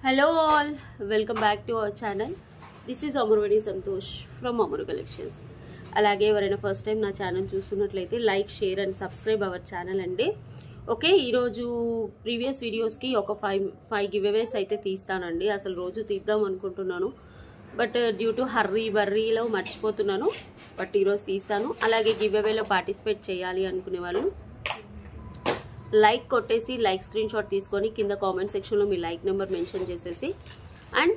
Hello all, welcome back to our channel. This is Amurvani Santosh from Amuru Collections. అలాగే ఎవరైనా first time నా channel చూస్తున్నట్లయితే like share and subscribe our channel అండి. Okay, ఈరోజు previous వీడియోస్కి ఒక five give అవేస్ అయితే తీస్తానండి. అసలు రోజు తీద్దాం అనుకుంటున్నాను, బట్ డ్యూ టు బర్రీలో మర్చిపోతున్నాను. బట్ ఈరోజు తీస్తాను. అలాగే గివ్ అవేలో పార్టిసిపేట్ చేయాలి అనుకునే వాళ్ళు లైక్ కొట్టేసి లైక్ స్క్రీన్ షాట్ తీసుకొని కింద కామెంట్ సెక్షన్లో మీ లైక్ నెంబర్ మెన్షన్ చేసేసి అండ్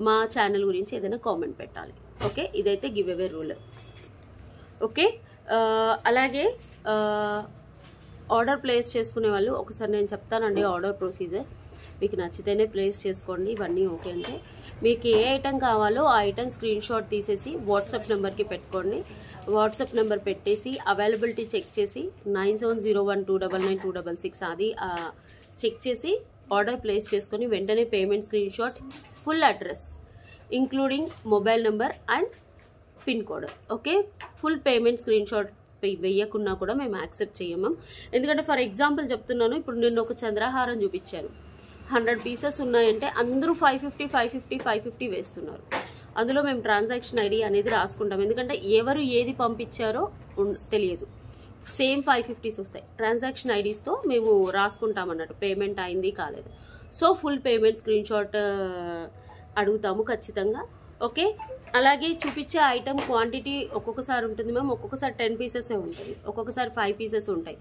మా ఛానల్ గురించి ఏదైనా కామెంట్ పెట్టాలి. ఓకే, ఇదైతే గివ్ అవే రూల్. ఓకే, అలాగే ఆర్డర్ ప్లేస్ చేసుకునే వాళ్ళు ఒకసారి నేను చెప్తానండి ఆర్డర్ ప్రొసీజర్. మీకు నచ్చితేనే ప్లేస్ చేసుకోండి. ఇవన్నీ ఓకే అంటే మీకు ఏ ఐటెం కావాలో ఆ ఐటెం స్క్రీన్ షాట్ తీసేసి వాట్సాప్ నెంబర్కి పెట్టుకోండి. వాట్సాప్ నెంబర్ పెట్టేసి అవైలబిలిటీ చెక్ చేసి 9701299266 అది చెక్ చేసి ఆర్డర్ ప్లేస్ చేసుకొని వెంటనే payment screen shot, full address including mobile number and pin code. Okay, full payment screen shot వేయకున్నా కూడా మేము యాక్సెప్ట్ చేయము. ఎందుకంటే ఫర్ ఎగ్జాంపుల్ చెప్తున్నాను, ఇప్పుడు నేను ఒక చంద్రహారం చూపించాను, 100 పీసెస్ ఉన్నాయంటే అందరూ 550 వేస్తున్నారు. అందులో మేము ట్రాన్సాక్షన్ ఐడి అనేది రాసుకుంటాం. ఎందుకంటే ఎవరు ఏది పంపించారో తెలియదు. సేమ్ 550s వస్తాయి. ట్రాన్సాక్షన్ ఐడీస్తో మేము రాసుకుంటాం అన్నట్టు, పేమెంట్ అయింది కాలేదు. So full payment screen shot అడుగుతాము ఖచ్చితంగా. ఓకే, అలాగే చూపించే ఐటమ్ క్వాంటిటీ ఒక్కొక్కసారి ఉంటుంది మ్యామ్, ఒక్కొక్కసారి 10 పీసెసే ఉంటుంది, ఒక్కొక్కసారి 5 పీసెస్ ఉంటాయి.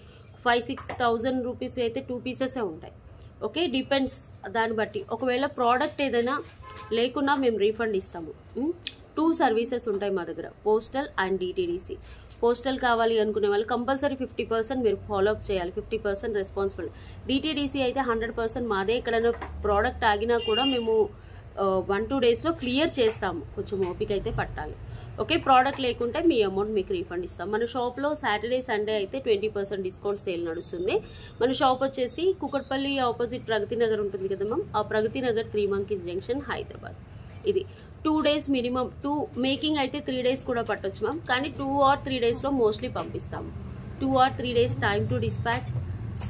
5,000-6,000 రూపీస్ అయితే 2 పీసెసే ఉంటాయి. ఓకే, డిపెండ్స్ దాన్ని బట్టి. ఒకవేళ ప్రోడక్ట్ ఏదైనా లేకున్నా మేము రీఫండ్ ఇస్తాము. 2 సర్వీసెస్ ఉంటాయి మా దగ్గర, పోస్టల్ అండ్ డిటిడిసి. పోస్టల్ కావాలి అనుకునే వాళ్ళు కంపల్సరీ 50% మీరు ఫాలోఅప్ చేయాలి, 50% రెస్పాన్సిబుల్. డిటిడిసి అయితే 100% మాదే. ఎక్కడైనా ప్రోడక్ట్ ఆగినా కూడా మేము 1-2 డేస్లో క్లియర్ చేస్తాము. కొంచెం ఓపిక అయితే పట్టాలి. ఓకే, ప్రోడక్ట్ లేకుంటే మీ అమౌంట్ మీకు రీఫండ్ ఇస్తాం. మన షాప్లో సాటర్డే సండే అయితే 20% డిస్కౌంట్ సేల్ నడుస్తుంది. మన షాప్ వచ్చేసి కుకట్పల్లి ఆపోజిట్ ప్రగతి నగర్ ఉంటుంది కదా మ్యామ్, ఆ ప్రగతి నగర్ 3 Monkeys జంక్షన్, హైదరాబాద్. ఇది 2 days మినిమం. మేకింగ్ అయితే 3 days కూడా పట్టొచ్చు మ్యామ్, కానీ 2 or 3 daysలో మోస్ట్లీ పంపిస్తాము. 2 or 3 days time to dispatch.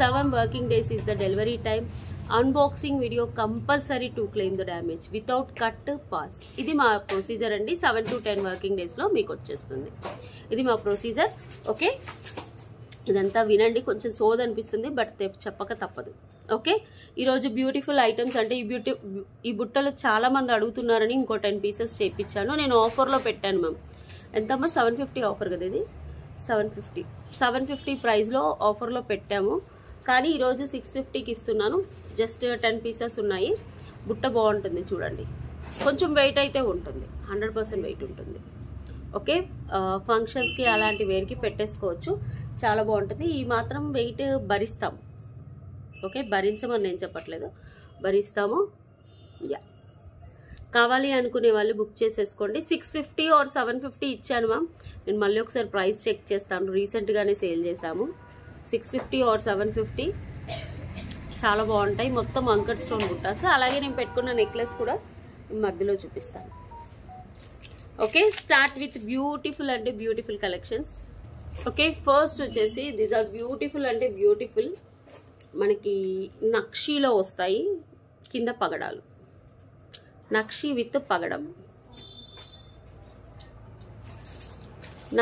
7 working days is the delivery time. Unboxing video compulsory to claim the damage without cut pass. ఇది మా procedure అండి. 7 to 10 working daysలో మీకు వచ్చేస్తుంది. ఇది మా ప్రొసీజర్. ఓకే, ఇదంతా వినండి. కొంచెం సోది అనిపిస్తుంది, బట్ చెప్పక తప్పదు. ఓకే, ఈరోజు బ్యూటిఫుల్ ఐటమ్స్ అంటే ఈ బుట్టలు చాలా మంది అడుగుతున్నారని ఇంకో 10 pieces చేయించాను. నేను ఆఫర్లో పెట్టాను మ్యామ్. ఎంతమ్మా? 750 ఆఫర్ కదా ఇది. 750 ప్రైస్లో ఆఫర్లో పెట్టాము. కానీ ఈరోజు 650కి ఇస్తున్నాను. జస్ట్ 10 pieces ఉన్నాయి. బుట్ట బాగుంటుంది చూడండి. కొంచెం వెయిట్ అయితే ఉంటుంది, 100% వెయిట్ ఉంటుంది. ఓకే, ఫంక్షన్స్కి అలాంటి వేర్కి పెట్టేసుకోవచ్చు, చాలా బాగుంటుంది. ఈ మాత్రం వెయిట్ భరిస్తాం. ఓకే, భరించమని నేను చెప్పట్లేదు, భరిస్తాము. యా, కావాలి అనుకునే వాళ్ళు బుక్ చేసేసుకోండి. 650 or 750 ఇచ్చాను మ్యామ్. నేను మళ్ళీ ఒకసారి ప్రైస్ చెక్ చేస్తాను. రీసెంట్గానే సేల్ చేశాము. 650 or 750 చాలా బాగుంటాయి. మొత్తం అంకట్ స్టోన్ బుట్టాస్. అలాగే నేను పెట్టుకున్న నెక్లెస్ కూడా మధ్యలో చూపిస్తాను. ఓకే, స్టార్ట్ విత్ బ్యూటిఫుల్ అంటే బ్యూటిఫుల్ కలెక్షన్స్. ఓకే, ఫస్ట్ వచ్చేసి దీస్ ఆర్ బ్యూటిఫుల్ అంటే బ్యూటిఫుల్. మనకి నక్షీలో వస్తాయి, కింద పగడాలు. నక్షీ విత్ పగడం,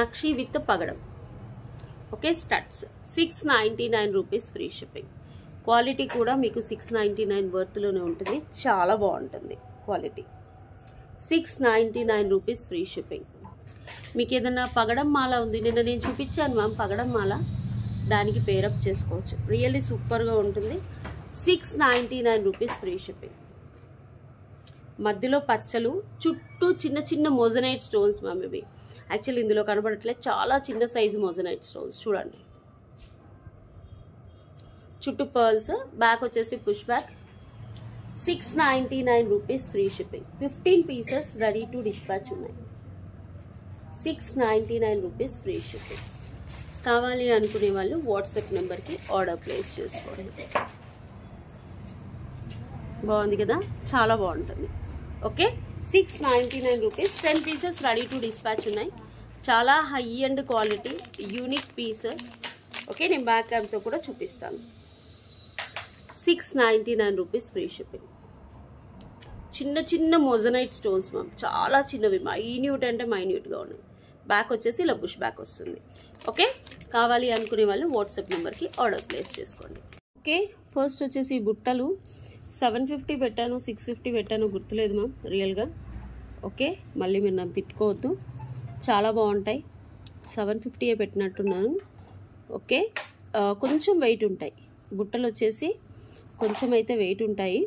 నక్షీ విత్ పగడం. Okay, studs 699 rupees free shipping. Quality కూడా మీకు 699 వర్త్లోనే ఉంటుంది. చాలా బాగుంటుంది క్వాలిటీ. 699 rupees free shipping. మీకు ఏదైనా పగడం మాల ఉంది, నిన్న నేను చూపించాను మ్యామ్ పగడం మాల, దానికి పేరప్ చేసుకోవచ్చు. రియల్లీ సూపర్గా ఉంటుంది. 699 రూపీస్ ఫ్రీ షిప్పింగ్. మధ్యలో పచ్చలు, చుట్టూ చిన్న చిన్న మోజనైట్ స్టోన్స్ మ్యామ్. ఇవి యాక్చువల్లీ ఇందులో కనబడట్లేదు, చాలా చిన్న సైజు మోజనైట్ స్టోన్స్ చూడండి. చుట్టూ పర్ల్స్, బ్యాక్ వచ్చేసి push back. 699 rupees free shipping. 15 pieces ready to dispatch ఉన్నాయి. 699 రూపీస్ ఫ్రీ షిప్పింగ్. కావాలి అనుకునే వాళ్ళు వాట్సాప్ నెంబర్కి ఆర్డర్ ప్లేస్ చేసుకోండి. బాగుంది కదా, చాలా బాగుంటుంది. Okay, 699 rupees. 10 pieces ready to dispatch ఉన్నాయి. చాలా high and quality unique piece. Okay, నేను బ్యాక్ క్యామ్తో కూడా చూపిస్తాను. 699 రూపీస్ ఫ్రీ షిప్పింగ్. చిన్న చిన్న మొజనైట్ స్టోన్స్ మ్యామ్, చాలా చిన్నవి, మైన్యూట్ అంటే మైన్యూట్గా ఉన్నాయి. బ్యాక్ వచ్చేసి ఇలా బుష్ బ్యాక్ వస్తుంది. ఓకే, కావాలి అనుకునే వాళ్ళు వాట్సాప్ నెంబర్కి ఆర్డర్ ప్లేస్ చేసుకోండి. ఓకే, ఫస్ట్ వచ్చేసి ఈ బుట్టలు 750 పెట్టాను, 650 పెట్టాను, గుర్తులేదు మ్యామ్ రియల్గా. ఓకే, మళ్ళీ మీరు నన్ను తిట్టుకోవద్దు, చాలా బాగుంటాయి. 750 పెట్టినట్టున్నాను. ఓకే, కొంచెం వెయిట్ ఉంటాయి బుట్టలు వచ్చేసి, కొంచెం అయితే వెయిట్ ఉంటాయి.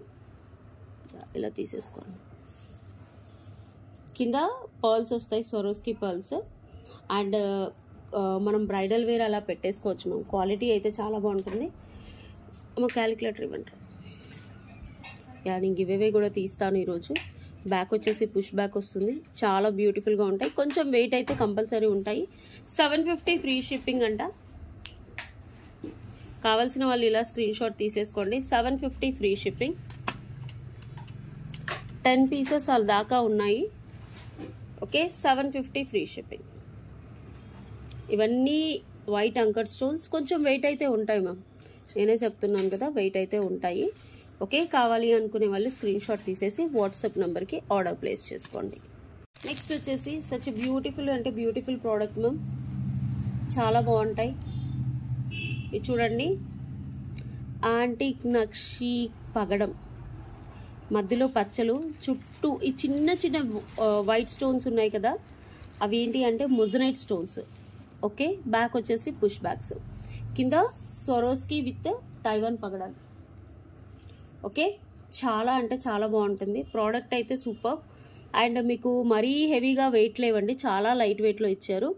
ఇలా తీసేసుకోండి. కింద పర్ల్స్ వస్తాయి, స్వరోస్కి పర్ల్స్. అండ్ మనం బ్రైడల్ వేర్ అలా పెట్టేసుకోవచ్చు మ్యామ్. క్వాలిటీ అయితే చాలా బాగుంటుంది. మా క్యాలిక్యులేటర్ ఇవ్వండి. నేను గివ్ అవే కూడా తీస్తాను ఈరోజు. బ్యాక్ వచ్చేసి పుష్ బ్యాక్ వస్తుంది, చాలా బ్యూటిఫుల్గా ఉంటాయి. కొంచెం వెయిట్ అయితే కంపల్సరీ ఉంటాయి. 750 ఫ్రీ షిప్పింగ్ అంట. కావాల్సిన వాళ్ళు ఇలా స్క్రీన్ షాట్ తీసేసుకోండి. 750 ఫ్రీ షిప్పింగ్. 10 పీసెస్ వాళ్ళ దాకా ఉన్నాయి. Okay, 750 free shipping. ఇవన్నీ వైట్ అంకర్ స్టోన్స్, కొంచెం వెయిట్ అయితే ఉంటాయి మ్యామ్, నేనే చెప్తున్నాను కదా, వెయిట్ అయితే ఉంటాయి. ఓకే, కావాలి అనుకునే వాళ్ళు స్క్రీన్ షాట్ తీసేసి వాట్సాప్ నెంబర్కి ఆర్డర్ ప్లేస్ చేసుకోండి. నెక్స్ట్ వచ్చేసి సచ్ బ్యూటిఫుల్ అంటే బ్యూటిఫుల్ ప్రోడక్ట్ మ్యామ్, చాలా బాగుంటాయి. ఇది చూడండి, యాంటిక్ నక్షి పగడం, మధ్యలో పచ్చలు, చుట్టూ ఈ చిన్న చిన్న వైట్ స్టోన్స్ ఉన్నాయి కదా, అవి ఏంటి అంటే మొజనైట్ స్టోన్స్. ఓకే, బ్యాక్ వచ్చేసి పుష్ బ్యాక్స్, కింద స్వరోస్కి విత్ తైవాన్ పగడాలు. ఓకే, చాలా అంటే చాలా బాగుంటుంది ప్రోడక్ట్ అయితే, సూపర్. అండ్ మీకు మరీ హెవీగా వెయిట్ లేవండి, చాలా లైట్ వెయిట్లో ఇచ్చారు.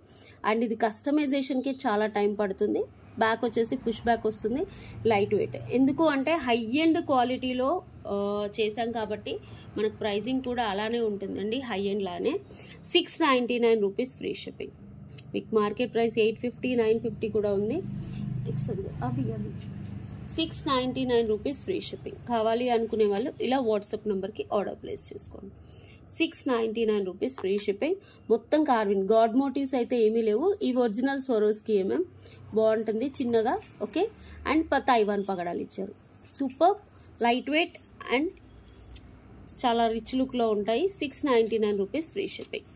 అండ్ ఇది కస్టమైజేషన్కి చాలా టైం పడుతుంది. బ్యాక్ వచ్చేసి పుష్ బ్యాక్ వస్తుంది, లైట్ వెయిట్. ఎందుకు అంటే హై ఎండ్ క్వాలిటీలో చేసాం కాబట్టి మనకు ప్రైజింగ్ కూడా అలానే ఉంటుందండి, హై ఎండ్ లానే. 699 రూపీస్ ఫ్రీ షిప్పింగ్. మీకు మార్కెట్ ప్రైస్ 850, 950 కూడా ఉంది. నెక్స్ట్ అవి 699 రూపీస్ ఫ్రీ షిప్పింగ్. కావాలి అనుకునే వాళ్ళు ఇలా వాట్సాప్ నెంబర్కి ఆర్డర్ ప్లేస్ చేసుకోండి. 699 రూపీస్ ఫ్రీ షిప్పింగ్. మొత్తం కార్విన్, గాడ్ మోటివ్స్ అయితే ఏమీ లేవు. ఇవి ఒరిజినల్ స్వరోస్కి ఏమేం బాగుంటుంది చిన్నగా. ఓకే, అండ్ తైవాన్ పగడాలు ఇచ్చారు. సూపర్ లైట్ వెయిట్ అండ్ చాలా రిచ్ లుక్లో ఉంటాయి. 699 రూపీస్ ఫ్రీ షిప్పింగ్.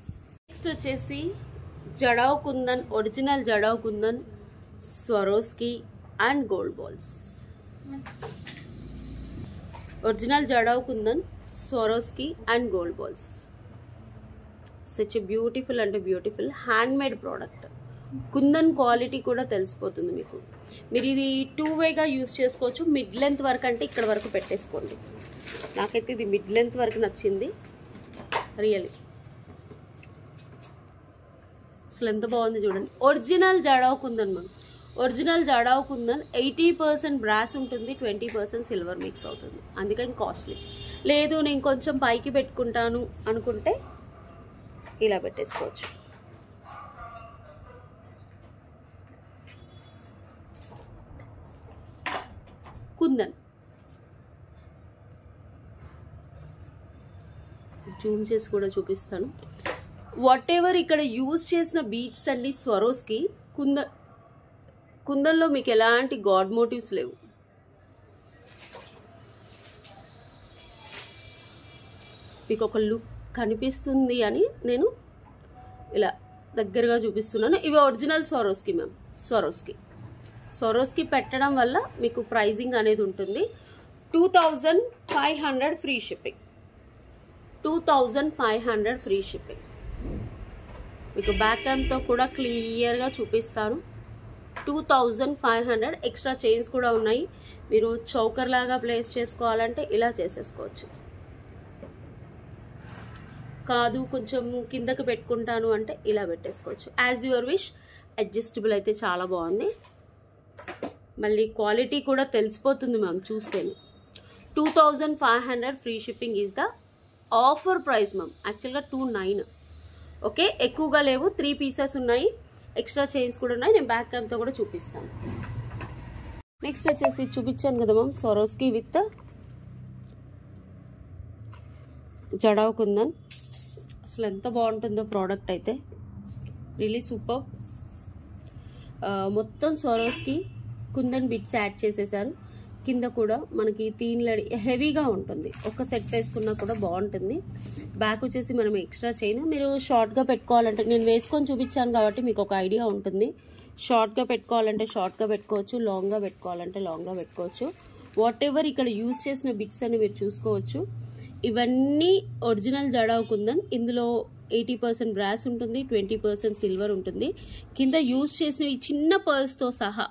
నెక్స్ట్ వచ్చేసి jadau kundan, original jadau kundan Swarovski and gold balls. Original jadau kundan Swarovski and gold balls. Such beautiful అంటే beautiful hand made product. Kundan quality కూడా తెలిసిపోతుంది మీకు. మీరు ఇది 2 వేగా యూస్ చేసుకోవచ్చు. మిడ్ లెంత్ వరకు అంటే ఇక్కడ వరకు పెట్టేసుకోండి. నాకైతే ఇది మిడ్ లెంత్ వరకు నచ్చింది రియల్లీ. అసలు ఎంత బాగుంది చూడండి. ఒరిజినల్ జడావ్ కుందన్ మనం, ఒరిజినల్ జడావ్ కుందన్ 80% బ్రాస్ ఉంటుంది, 20% సిల్వర్ మిక్స్ అవుతుంది, అందుకని కాస్ట్లీ. లేదు నేను కొంచెం పైకి పెట్టుకుంటాను అనుకుంటే ఇలా పెట్టేసుకోవచ్చు. కుందన్ జూమ్ చేసి కూడా చూపిస్తాను. వాట్ ఎవర్ ఇక్కడ యూజ్ చేసిన బీట్స్ అండి స్వరోస్కి. కుందన్లో మీకు ఎలాంటి గాడ్ మోటివ్స్ లేవు. మీకు ఒక లుక్ కనిపిస్తుంది అని నేను ఇలా దగ్గరగా చూపిస్తున్నాను. ఇవి ఒరిజినల్ స్వరోస్కి మ్యామ్. స్వరోస్కి పెట్టడం వల్ల మీకు ప్రైజింగ్ అనేది ఉంటుంది. 2500 ఫ్రీ షిప్పింగ్. 2500 free shipping. మీకు బ్యాక్ క్యామ్తో కూడా క్లియర్గా చూపిస్తాను. 2500. ఎక్స్ట్రా చైన్స్ కూడా ఉన్నాయి. మీరు చౌకర్ లాగా ప్లేస్ చేసుకోవాలంటే ఇలా చేసేసుకోవచ్చు. కాదు కొంచెం కిందకి పెట్టుకుంటాను అంటే ఇలా పెట్టేసుకోవచ్చు. As your wish. అడ్జస్టబుల్ అయితే చాలా బాగుంది. మళ్ళీ క్వాలిటీ కూడా తెలిసిపోతుంది మ్యామ్ చూస్తేనే. 2500 free shipping is the offer price ma'am. యాక్చువల్గా 29. ఓకే, ఎక్కువగా లేవు. 3 పీసెస్ ఉన్నాయి, ఎక్స్ట్రా చైన్స్ కూడా ఉన్నాయి. నేను బ్యాక్ క్యామ్తో కూడా చూపిస్తాను. నెక్స్ట్ వచ్చేసి చూపించాను కదా ma'am, Swarovski with jadau kundan. అసలు ఎంత బాగుంటుందో ప్రోడక్ట్ అయితే, రియలీ సూపర్. మొత్తం స్వరోస్కి కుందన్ బిట్స్ యాడ్ చేసేసారు. కింద కూడా మనకి తీన్లడి హెవీగా ఉంటుంది, ఒక సెట్ వేసుకున్నా కూడా బాగుంటుంది. బ్యాక్ వచ్చేసి మనం ఎక్స్ట్రా చైన్ మీరు షార్ట్గా పెట్టుకోవాలంటే, నేను వేసుకొని చూపించాను కాబట్టి మీకు ఒక ఐడియా ఉంటుంది. షార్ట్గా పెట్టుకోవాలంటే షార్ట్గా పెట్టుకోవచ్చు, లాంగ్గా పెట్టుకోవాలంటే లాంగ్గా పెట్టుకోవచ్చు. వాట్ ఎవర్ ఇక్కడ యూజ్ చేసిన బిట్స్ అని మీరు చూసుకోవచ్చు. ఇవన్నీ ఒరిజినల్ జడావ్ కుందన్. ఇందులో 80% బ్రాస్ ఉంటుంది, 20% సిల్వర్ ఉంటుంది. కింద యూజ్ చేసిన ఈ చిన్న పర్ల్స్తో సహా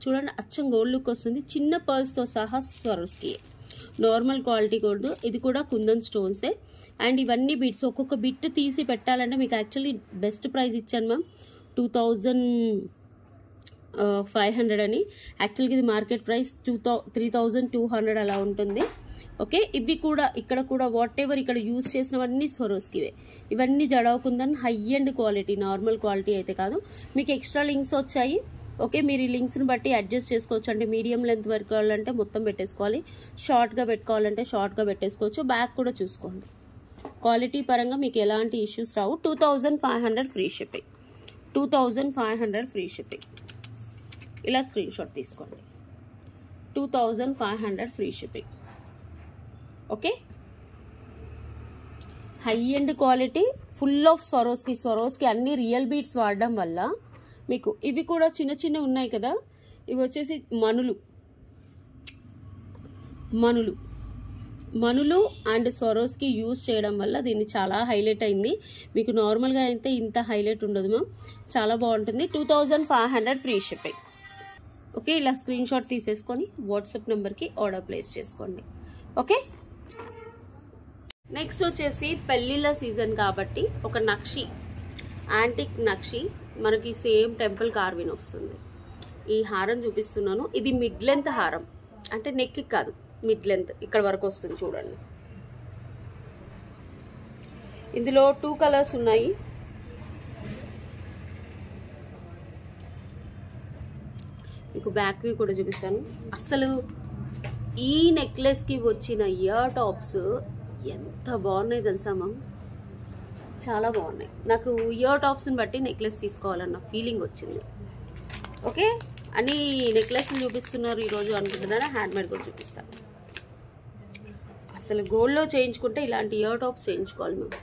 చూడండి, అచ్చం గోల్డ్ లుక్ వస్తుంది. చిన్న పర్ల్స్తో సహా స్వరోస్కి నార్మల్ క్వాలిటీ గోల్డ్. ఇది కూడా కుందన్ స్టోన్సే. అండ్ ఇవన్నీ బిట్స్ ఒక్కొక్క బిట్ తీసి పెట్టాలంటే మీకు యాక్చువల్లీ బెస్ట్ ప్రైస్ ఇచ్చాను మ్యామ్, 2500 అని. యాక్చువల్గా ఇది మార్కెట్ ప్రైస్ 3200 అలా ఉంటుంది. ఓకే, ఇవి కూడా ఇక్కడ కూడా వాట్ ఎవర్ ఇక్కడ యూజ్ చేసినవన్నీ స్వరోస్కివే. ఇవన్నీ jadau kundan high and quality, normal quality అయితే కాదు. మీకు ఎక్స్ట్రా లింక్స్ వచ్చాయి. ఓకే, మీరు ఈ లింక్స్ని బట్టి అడ్జస్ట్ చేసుకోవచ్చు. అంటే మీడియం లెంత్ వరకు కావాలంటే మొత్తం పెట్టేసుకోవాలి, షార్ట్గా పెట్టుకోవాలంటే షార్ట్గా పెట్టేసుకోవచ్చు. బ్యాక్ కూడా చూసుకోండి, క్వాలిటీ పరంగా మీకు ఎలాంటి ఇష్యూస్ రావు. 2500 ఫ్రీ షిప్పింగ్, 2500 ఫ్రీ షిప్పింగ్. ఇలా స్క్రీన్ షాట్ తీసుకోండి, 2500 free shipping. Okay, high and quality, full of Swarovski అన్ని రియల్ బీడ్స్ వాడడం వల్ల మీకు ఇవి కూడా చిన్న చిన్న ఉన్నాయి కదా, ఇవి వచ్చేసి మనులు అండ్ స్వరోస్కి యూజ్ చేయడం వల్ల దీన్ని చాలా హైలైట్ అయింది. మీకు నార్మల్గా అయితే ఇంత హైలైట్ ఉండదు మ్యామ్, చాలా బాగుంటుంది. 2500 ఫ్రీ షిప్పింగ్. ఓకే, ఇలా స్క్రీన్ షాట్ తీసేసుకొని వాట్సాప్ నెంబర్కి ఆర్డర్ ప్లేస్ చేసుకోండి. ఓకే, నెక్స్ట్ వచ్చేసి పెళ్ళిళ్ళ సీజన్ కాబట్టి ఒక నక్షి, యాంటిక్ నక్షి, మనకి సేమ్ టెంపుల్ కార్విన్ వస్తుంది. ఈ హారం చూపిస్తున్నాను. ఇది మిడ్ లెంత్ హారం, అంటే నెక్కి కాదు, మిడ్ లెంత్ ఇక్కడ వరకు వస్తుంది. చూడండి, ఇందులో 2 కలర్స్ ఉన్నాయి. మీకు బ్యాక్ వ్యూ కూడా చూపిస్తాను. అసలు ఈ నెక్లెస్కి వచ్చిన ఇయర్ టాప్స్ ఎంత బాగున్నాయి తెలుసా మ్యామ్, చాలా బాగున్నాయి. నాకు ఇయర్ టాప్స్ని బట్టి నెక్లెస్ తీసుకోవాలన్న ఫీలింగ్ వచ్చింది. ఓకే, అన్ని నెక్లెస్లు చూపిస్తున్నారు ఈరోజు అనుకుంటున్నారా, హ్యాండ్మేడ్ కూడా చూపిస్తాను. అసలు గోల్డ్లో చేయించుకుంటే ఇలాంటి ఇయర్ టాప్స్ చేయించుకోవాలి మ్యామ్.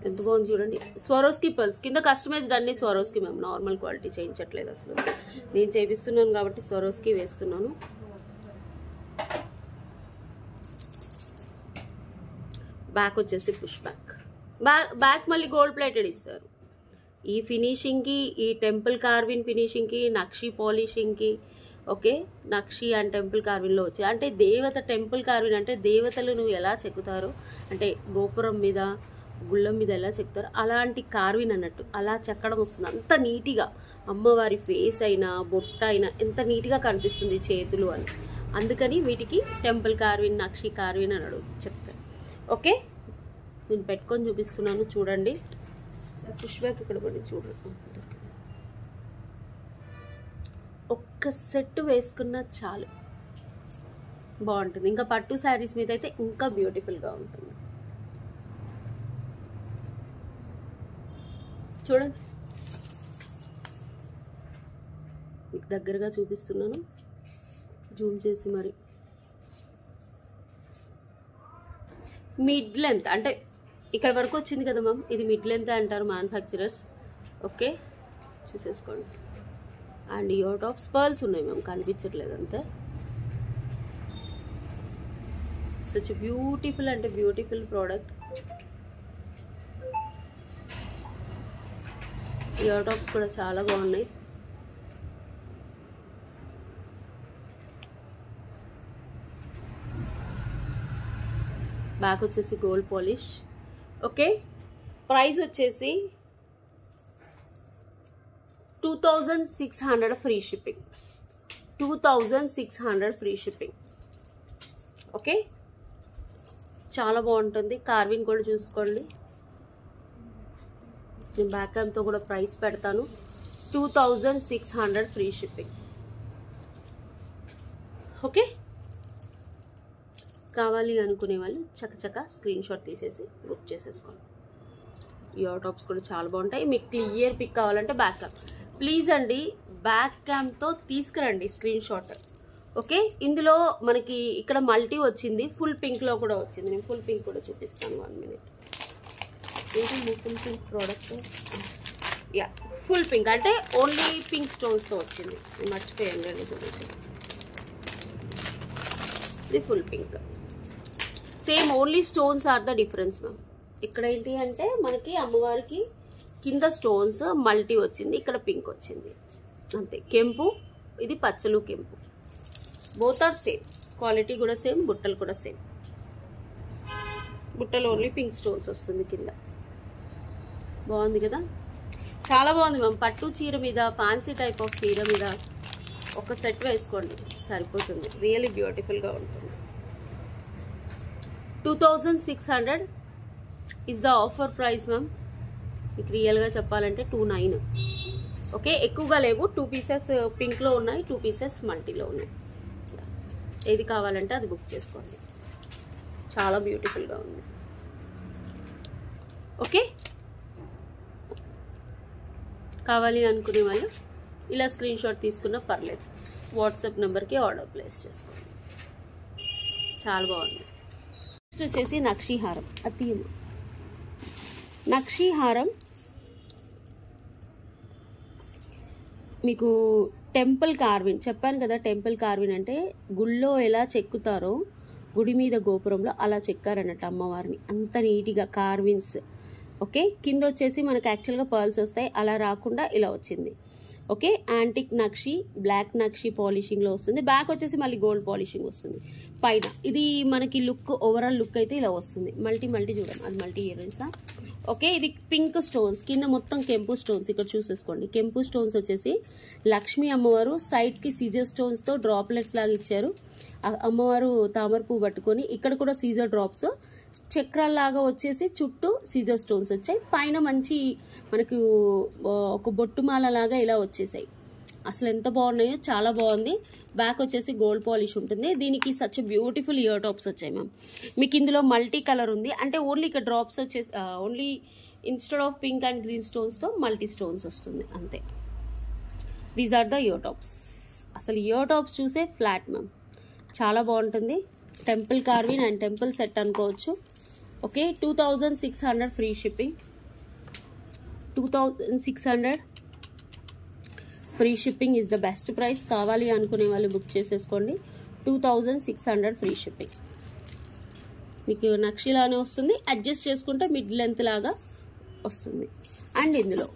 ఎంత బాగుంది చూడండి. స్వరోస్కి పల్స్ కింద కస్టమైజ్డ్ అన్ని స్వరోస్కి మ్యామ్, నార్మల్ క్వాలిటీ చేయించట్లేదు అసలు. నేను చేపిస్తున్నాను కాబట్టి స్వరోస్కి వేస్తున్నాను. బ్యాక్ వచ్చేసి పుష్ బ్యాక్ మళ్ళీ గోల్డ్ ప్లేటెడ్ ఇస్తారు. ఈ ఫినిషింగ్కి, ఈ టెంపుల్ కార్విన్ ఫినిషింగ్కి, నక్షి పాలిషింగ్కి. ఓకే, నక్షి అండ్ టెంపుల్ కార్విన్లో వచ్చాయి. అంటే దేవత టెంపుల్ కార్విన్ అంటే దేవతలు నువ్వు ఎలా చెక్కుతారో, అంటే గోపురం మీద గుళ్ళం మీద ఎలా చెక్కుతారో అలాంటి కార్విన్ అన్నట్టు అలా చెక్కడం వస్తుంది. అంత నీట్గా అమ్మవారి ఫేస్ అయినా బొట్ట అయినా ఎంత నీట్గా కనిపిస్తుంది చేతులు అని. అందుకని వీటికి టెంపుల్ కార్విన్, నక్షి కార్విన్ అని చెప్తారు. ఓకే, నేను పెట్టుకొని చూపిస్తున్నాను చూడండి. పుష్ బ్యాక్ ఇక్కడ పడి చూడండి. ఒక్క సెట్ వేసుకున్నా చాలు, బాగుంటుంది. ఇంకా పట్టు శారీస్ మీద అయితే ఇంకా బ్యూటిఫుల్గా ఉంటుంది. చూడండి, మీకు దగ్గరగా చూపిస్తున్నాను, జూమ్ చేసి మరి. మిడ్ లెంత్ అంటే ఇక్కడ వరకు వచ్చింది కదా మ్యామ్, ఇది మిడ్ లెంత్ అంటారు మ్యానుఫ్యాక్చరర్స్. ఓకే, చూసేసుకోండి. అండ్ ఇయర్ టాప్స్ పర్ల్స్ ఉన్నాయి మ్యామ్, కనిపించట్లేదు అంతే. సచ్ బ్యూటిఫుల్ అంటే బ్యూటిఫుల్ ప్రోడక్ట్. ఇయర్ టాప్స్ కూడా చాలా బాగున్నాయి. బ్యాక్ వచ్చేసి గోల్డ్ పాలిష్. ఓకే, ప్రైస్ వచ్చేసి 2600 free shipping, 2600 free shipping. Okay, చాలా బాగుంటుంది. కార్విన్ కూడా చూసుకోండి, నేను బ్యాక్ క్యామ్తో కూడా ప్రైస్ పెడతాను. 2600 ఫ్రీ షిప్పింగ్. ఓకే, కావాలి అనుకునే వాళ్ళు చకచక స్క్రీన్ షాట్ తీసేసి బుక్ చేసేసుకోండి. ఇయర్ టాప్స్ కూడా చాలా బాగుంటాయి. మీకు క్లియర్ పిక్ కావాలంటే బ్యాక్ క్యామ్. ప్లీజ్ అండి, బ్యాక్ క్యామ్తో తీసుకురండి స్క్రీన్ షాట్. ఓకే, ఇందులో మనకి ఇక్కడ మల్టీ వచ్చింది, ఫుల్ పింక్లో కూడా వచ్చింది. నేను ఫుల్ పింక్ కూడా చూపిస్తాను. 1 minute. ఏంటి full pink product? Yeah, full pink అంటే ఓన్లీ పింక్ స్టోన్స్తో వచ్చింది. నేను మర్చిపోయాను రెండు చూపించాను. ఇది full pink, same only stones are the difference ma'am. ఇక్కడ ఏంటి అంటే మనకి అమ్మవారికి కింద స్టోన్స్ మల్టీ వచ్చింది, ఇక్కడ పింక్ వచ్చింది అంతే. కెంపు, ఇది పచ్చలు కెంపు, బోత్ ఆర్ సేమ్. క్వాలిటీ కూడా సేమ్, బుట్టలు కూడా సేమ్. బుట్టలు ఓన్లీ పింక్ స్టోన్స్ వస్తుంది కింద. బాగుంది కదా, చాలా బాగుంది మ్యామ్. పట్టు చీర మీద, ఫ్యాన్సీ టైప్ ఆఫ్ చీర మీద ఒక సెట్ వేసుకోండి సరిపోతుంది. రియల్లీ బ్యూటిఫుల్గా ఉంటుంది. 2600 is the offer price ma'am. మీకు రియల్గా చెప్పాలంటే 29. ఓకే, ఎక్కువగా లేవు. 2 pieces పింక్లో ఉన్నాయి, 2 pieces మల్టీలో ఉన్నాయి. ఏది కావాలంటే అది బుక్ చేసుకోండి. చాలా బ్యూటిఫుల్గా ఉంది. ఓకే, కావాలి అనుకునే వాళ్ళు ఇలా స్క్రీన్ షాట్ తీసుకున్నా పర్లేదు. వాట్సాప్ నెంబర్కి ఆర్డర్ ప్లేస్ చేసుకోండి. చాలా బాగుంది. నెక్స్ట్ వచ్చేసి నక్షీ హారం. అతీము నక్షీ హారం మీకు టెంపుల్ కార్విన్ చెప్పాను కదా. టెంపుల్ కార్విన్ అంటే గుళ్ళో ఎలా చెక్కుతారో గుడి మీద గోపురంలో అలా చెక్కారన్నట్టు అమ్మవారిని, అంత నీట్గా కార్విన్స్. ఓకే, కింద వచ్చేసి మనకు యాక్చువల్గా పర్ల్స్ వస్తాయి, అలా రాకుండా ఇలా వచ్చింది. ఓకే, యాంటిక్ నక్షి, బ్లాక్ నక్షి పాలిషింగ్లో వస్తుంది. బ్యాక్ వచ్చేసి మళ్ళీ గోల్డ్ పాలిషింగ్ వస్తుంది పైన. ఇది మనకి లుక్, ఓవరాల్ లుక్ అయితే ఇలా వస్తుంది. మల్టీ చూడండి, అది మల్టీ ఇయర్ రింగ్సా. ఓకే, ఇది పింక్ స్టోన్స్, కింద మొత్తం కెంపు స్టోన్స్. ఇక్కడ చూసేసుకోండి, కెంపు స్టోన్స్ వచ్చేసి లక్ష్మీ అమ్మవారు సైడ్స్కి సీజర్ స్టోన్స్తో డ్రాప్లెట్స్ లాగా ఇచ్చారు. అమ్మవారు తామర పువ్వు పట్టుకొని, ఇక్కడ కూడా సీజర్ డ్రాప్స్ చక్రాల్లాగా వచ్చేసి చుట్టూ సీజర్ స్టోన్స్ వచ్చాయి. పైన మంచి మనకు ఒక బొట్టుమాల లాగా ఇలా వచ్చేసాయి. అసలు ఎంత బాగున్నాయో, చాలా బాగుంది. బ్యాక్ వచ్చేసి గోల్డ్ పాలిష్ ఉంటుంది. దీనికి సచ్ బ్యూటిఫుల్ ఇయర్ టాప్స్ వచ్చాయి మ్యామ్. మీకు ఇందులో మల్టీ కలర్ ఉంది, అంటే ఓన్లీ ఇక్కడ డ్రాప్స్ వచ్చేసి only instead of pink and green స్టోన్స్తో మల్టీ స్టోన్స్ వస్తుంది అంతే. These are the ear tops. అసలు ఇయర్ టాప్స్ చూసే ఫ్లాట్ మ్యామ్, చాలా బాగుంటుంది. Temple carving and temple set అనుకోవచ్చు. Okay, 2600 free shipping. 2600 free shipping is the best price. కావాలి అనుకునే వాళ్ళు బుక్ చేసేసుకోండి. 2600 ఫ్రీ షిప్పింగ్. మీకు నక్షిలానే వస్తుంది, అడ్జస్ట్ చేసుకుంటే మిడ్ లెంత్ లాగా వస్తుంది. అండ్ ఇందులో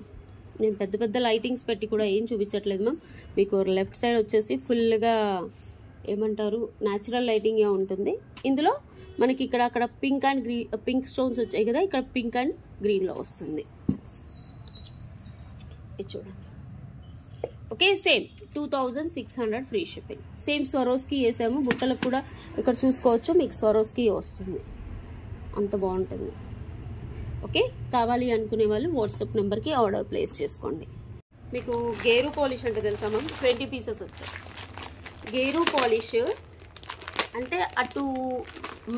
నేను పెద్ద పెద్ద లైటింగ్స్ పెట్టి కూడా ఏం చూపించట్లేదు మ్యామ్. మీకు లెఫ్ట్ సైడ్ వచ్చేసి ఫుల్గా ఏమంటారు న్యాచురల్ లైటింగ్ ఉంటుంది. ఇందులో మనకి ఇక్కడ అక్కడ పింక్ అండ్ పింక్ స్టోన్స్ వచ్చాయి కదా, ఇక్కడ పింక్ అండ్ గ్రీన్లో వస్తుంది. ఇది చూడండి. Okay, same 2600 free shipping. Same Swarovski వేసాము. బుట్టలకు కూడా ఇక్కడ చూసుకోవచ్చు, మీకు స్వరోస్కి వస్తుంది. అంత బాగుంటుంది. ఓకే, కావాలి అనుకునే వాళ్ళు వాట్సాప్ నెంబర్కి ఆర్డర్ ప్లేస్ చేసుకోండి. మీకు గేరు పాలిష్ అంటే తెలుసా మ్యామ్? 20 pieces వచ్చాయి. గేరు పాలిష్ అంటే అటు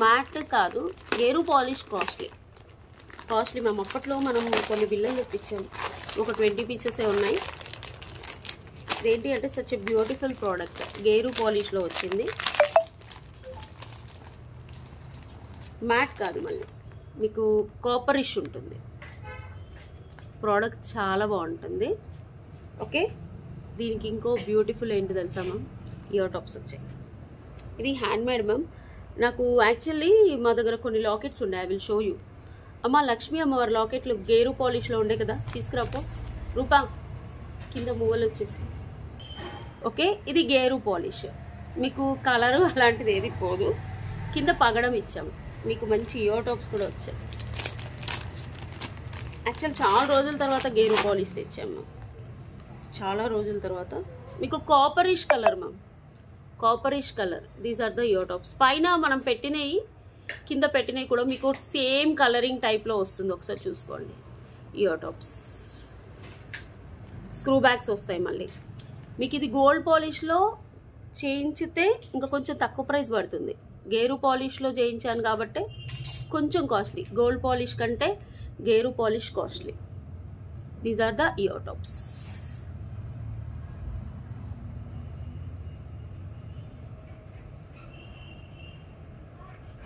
మ్యాట్ కాదు, గేరు పాలిష్ కాస్ట్లీ మ్యామ్. అప్పట్లో మనం కొన్ని బిల్లలు తెప్పించాము, ఒక 20 pieces ఉన్నాయి. ఇదేంటి అంటే సచ్ ఎ బ్యూటిఫుల్ ప్రోడక్ట్. గేరు పాలిష్లో వచ్చింది, మ్యాట్ కాదు, మళ్ళీ మీకు కాపరిష్ ఉంటుంది. ప్రోడక్ట్ చాలా బాగుంటుంది. ఓకే, దీనికి ఇంకో బ్యూటిఫుల్ ఏంటి తెలుసా మ్యామ్? ఇయర్ టాప్స్ వచ్చాయి. ఇది హ్యాండ్ మేడ్ మ్యామ్. నాకు యాక్చువల్లీ మా దగ్గర కొన్ని లాకెట్స్ ఉండే, ఐ విల్ షో యూ. అమ్మ లక్ష్మీ అమ్మవారి లాకెట్లు గేరు పాలిష్లో ఉండే కదా, తీసుకురాపో రూపా. కింద మూవలు వచ్చేసి. ఓకే, ఇది గేరు పాలిష్. మీకు కలరు అలాంటిది ఏది పోదు. కింద పగడం ఇచ్చాము. మీకు మంచి ఇయర్ టాప్స్ కూడా వచ్చాయి. యాక్చువల్ చాలా రోజుల తర్వాత గేరు పాలిష్ తెచ్చాము. చాలా రోజుల తర్వాత మీకు copperish colour ma'am, copperish colour. These are the ear tops. పైన మనం పెట్టినవి, కింద పెట్టినవి కూడా మీకు సేమ్ కలరింగ్ టైప్లో వస్తుంది. ఒకసారి చూసుకోండి. ఇయర్ టాప్స్ స్క్రూ బ్యాగ్స్ వస్తాయి. మళ్ళీ మీకు ఇది గోల్డ్ పాలిష్లో చేయించితే ఇంకా కొంచెం తక్కువ ప్రైస్ పడుతుంది. గేరు పాలిష్లో చేయించాను కాబట్టి కొంచెం కాస్ట్లీ. గోల్డ్ పాలిష్ కంటే గేరు polish costly. These are the ear tops.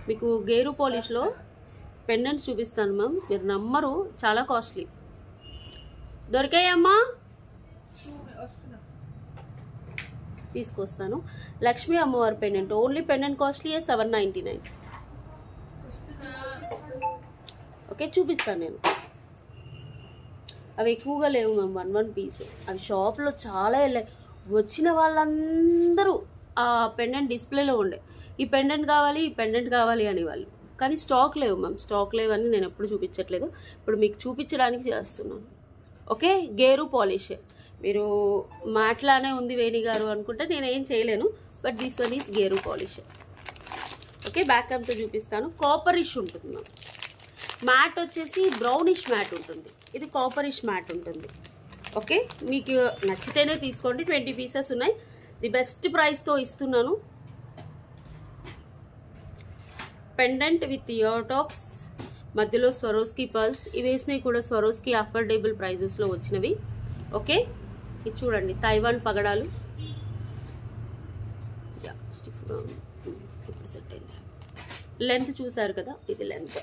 మీకు గేరు పాలిష్లో పెండెంట్స్ చూపిస్తాను మ్యామ్, మీరు నమ్మరు, చాలా కాస్ట్లీ. దొరికాయమ్మా? తీసుకొస్తాను. లక్ష్మీ అమ్మవారి pendant, only pendant costly 799. Okay, చూపిస్తాను నేను. అవి ఎక్కువగా లేవు మ్యామ్, 1 పీస్. అవి షాప్లో చాలా వెళ్ళాయి. వచ్చిన వాళ్ళందరూ ఆ పెండెంట్ డిస్ప్లేలో ఉండే, ఈ పెండెంట్ కావాలి, ఈ పెండెంట్ కావాలి అని వాళ్ళు. కానీ స్టాక్ లేవు మ్యామ్, స్టాక్ లేవని నేను ఎప్పుడు చూపించట్లేదు, ఇప్పుడు మీకు చూపించడానికి చేస్తున్నాను. Okay, gear polish. మీరు మాట్లానే ఉంది వేణి గారు అనుకుంటే నేను ఏం చేయలేను, but this one is gear polish. Okay, back అంతా చూపిస్తాను. కాపరిష్ ఉంటుంది మ్యామ్. మ్యాట్ వచ్చేసి బ్రౌనిష్ మ్యాట్ ఉంటుంది, ఇది కాపరిష్ మ్యాట్ ఉంటుంది. ఓకే, మీకు నచ్చితేనే తీసుకోండి. 20 పీసెస్ ఉన్నాయి, ది బెస్ట్ ప్రైస్తో ఇస్తున్నాను. పెండెంట్ విత్ ఇయర్ టాప్స్, మధ్యలో స్వరోస్కి పర్ల్స్. ఇవి వేసినవి కూడా స్వరోస్కి అఫోర్డబుల్ ప్రైజెస్లో వచ్చినవి. ఓకే, ఇది చూడండి, తైవాన్ పగడాలు. స్టిఫ్గా సెట్ అయింది. లెంత్ చూసారు కదా, ఇది లెంత్.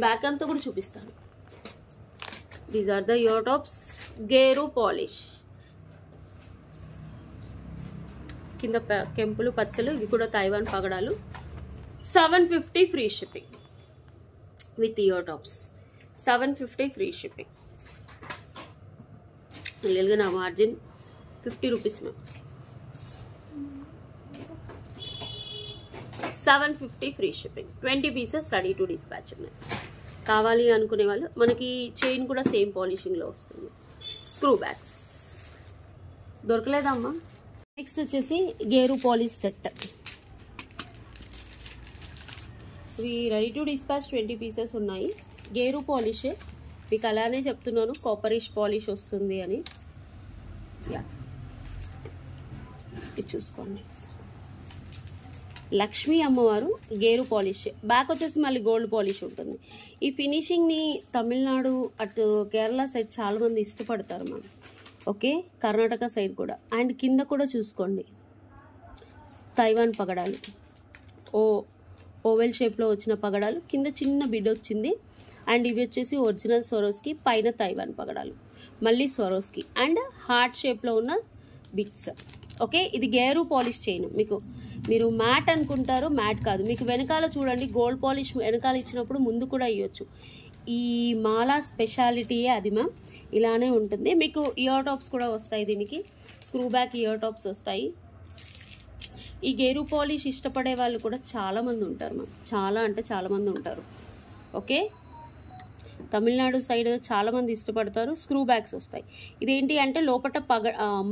బ్యాక్ అంతా కూడా చూపిస్తాను. These are the ear tops, గేరు పాలిష్. కింద కెంపులు పచ్చలు, ఇవి కూడా తైవాన్ పగడాలు. 750 free shipping with ear tops. 750 free shipping. రియల్గా నా margin 50 rupees ma'am. 750 free shipping. 20 pieces ready to dispatch ఉన్నాయి. కావాలి అనుకునే వాళ్ళు, మనకి చైన్ కూడా సేమ్ పాలిషింగ్లో వస్తుంది. స్క్రూ బ్యాగ్స్ దొరకలేదమ్మా. నెక్స్ట్ వచ్చేసి గేరు పాలిష్ సెట్. ఇవి రెడీ టు డిస్పాచ్ 20 పీసెస్ ఉన్నాయి. గేరు పాలిష్ మీకు అలానే చెప్తున్నాను, కాపరిష్ పాలిష్ వస్తుంది అని. ఇది చూసుకోండి, లక్ష్మీ అమ్మవారు గేరు పాలిష్. బ్యాక్ వచ్చేసి మళ్ళీ గోల్డ్ పాలిష్ ఉంటుంది. ఈ ఫినిషింగ్ని తమిళనాడు అటు కేరళ సైడ్ చాలామంది ఇష్టపడతారు మ్యామ్. ఓకే, కర్ణాటక సైడ్ కూడా. అండ్ కింద కూడా చూసుకోండి, తైవాన్ పగడాలు, ఓవెల్ షేప్లో వచ్చిన పగడాలు, కింద చిన్న బిడ్ వచ్చింది. అండ్ ఇవి వచ్చేసి ఒరిజినల్ స్వరోస్కి, పైన తైవాన్ పగడాలు, మళ్ళీ స్వరోస్కి అండ్ హార్ట్ షేప్లో ఉన్న బిట్స్. ఓకే, ఇది గేరు పాలిష్ చైన్. మీరు మ్యాట్ అనుకుంటారు, మ్యాట్ కాదు. మీకు వెనకాల చూడండి, గోల్డ్ పాలిష్ వెనకాల ఇచ్చినప్పుడు ముందు కూడా ఇవ్వచ్చు. ఈ మాలా స్పెషాలిటీయే అది మ్యామ్. ఇలానే ఉంటుంది. మీకు ఇయర్ టాప్స్ కూడా వస్తాయి, దీనికి స్క్రూ బ్యాక్ ఇయర్ టాప్స్ వస్తాయి. ఈ గేరు పాలిష్ ఇష్టపడే వాళ్ళు కూడా చాలామంది ఉంటారు మ్యామ్, చాలా అంటే చాలామంది ఉంటారు. ఓకే, తమిళనాడు సైడ్ చాలామంది ఇష్టపడతారు. స్క్రూ బ్యాగ్స్ వస్తాయి. ఇదేంటి అంటే లోపల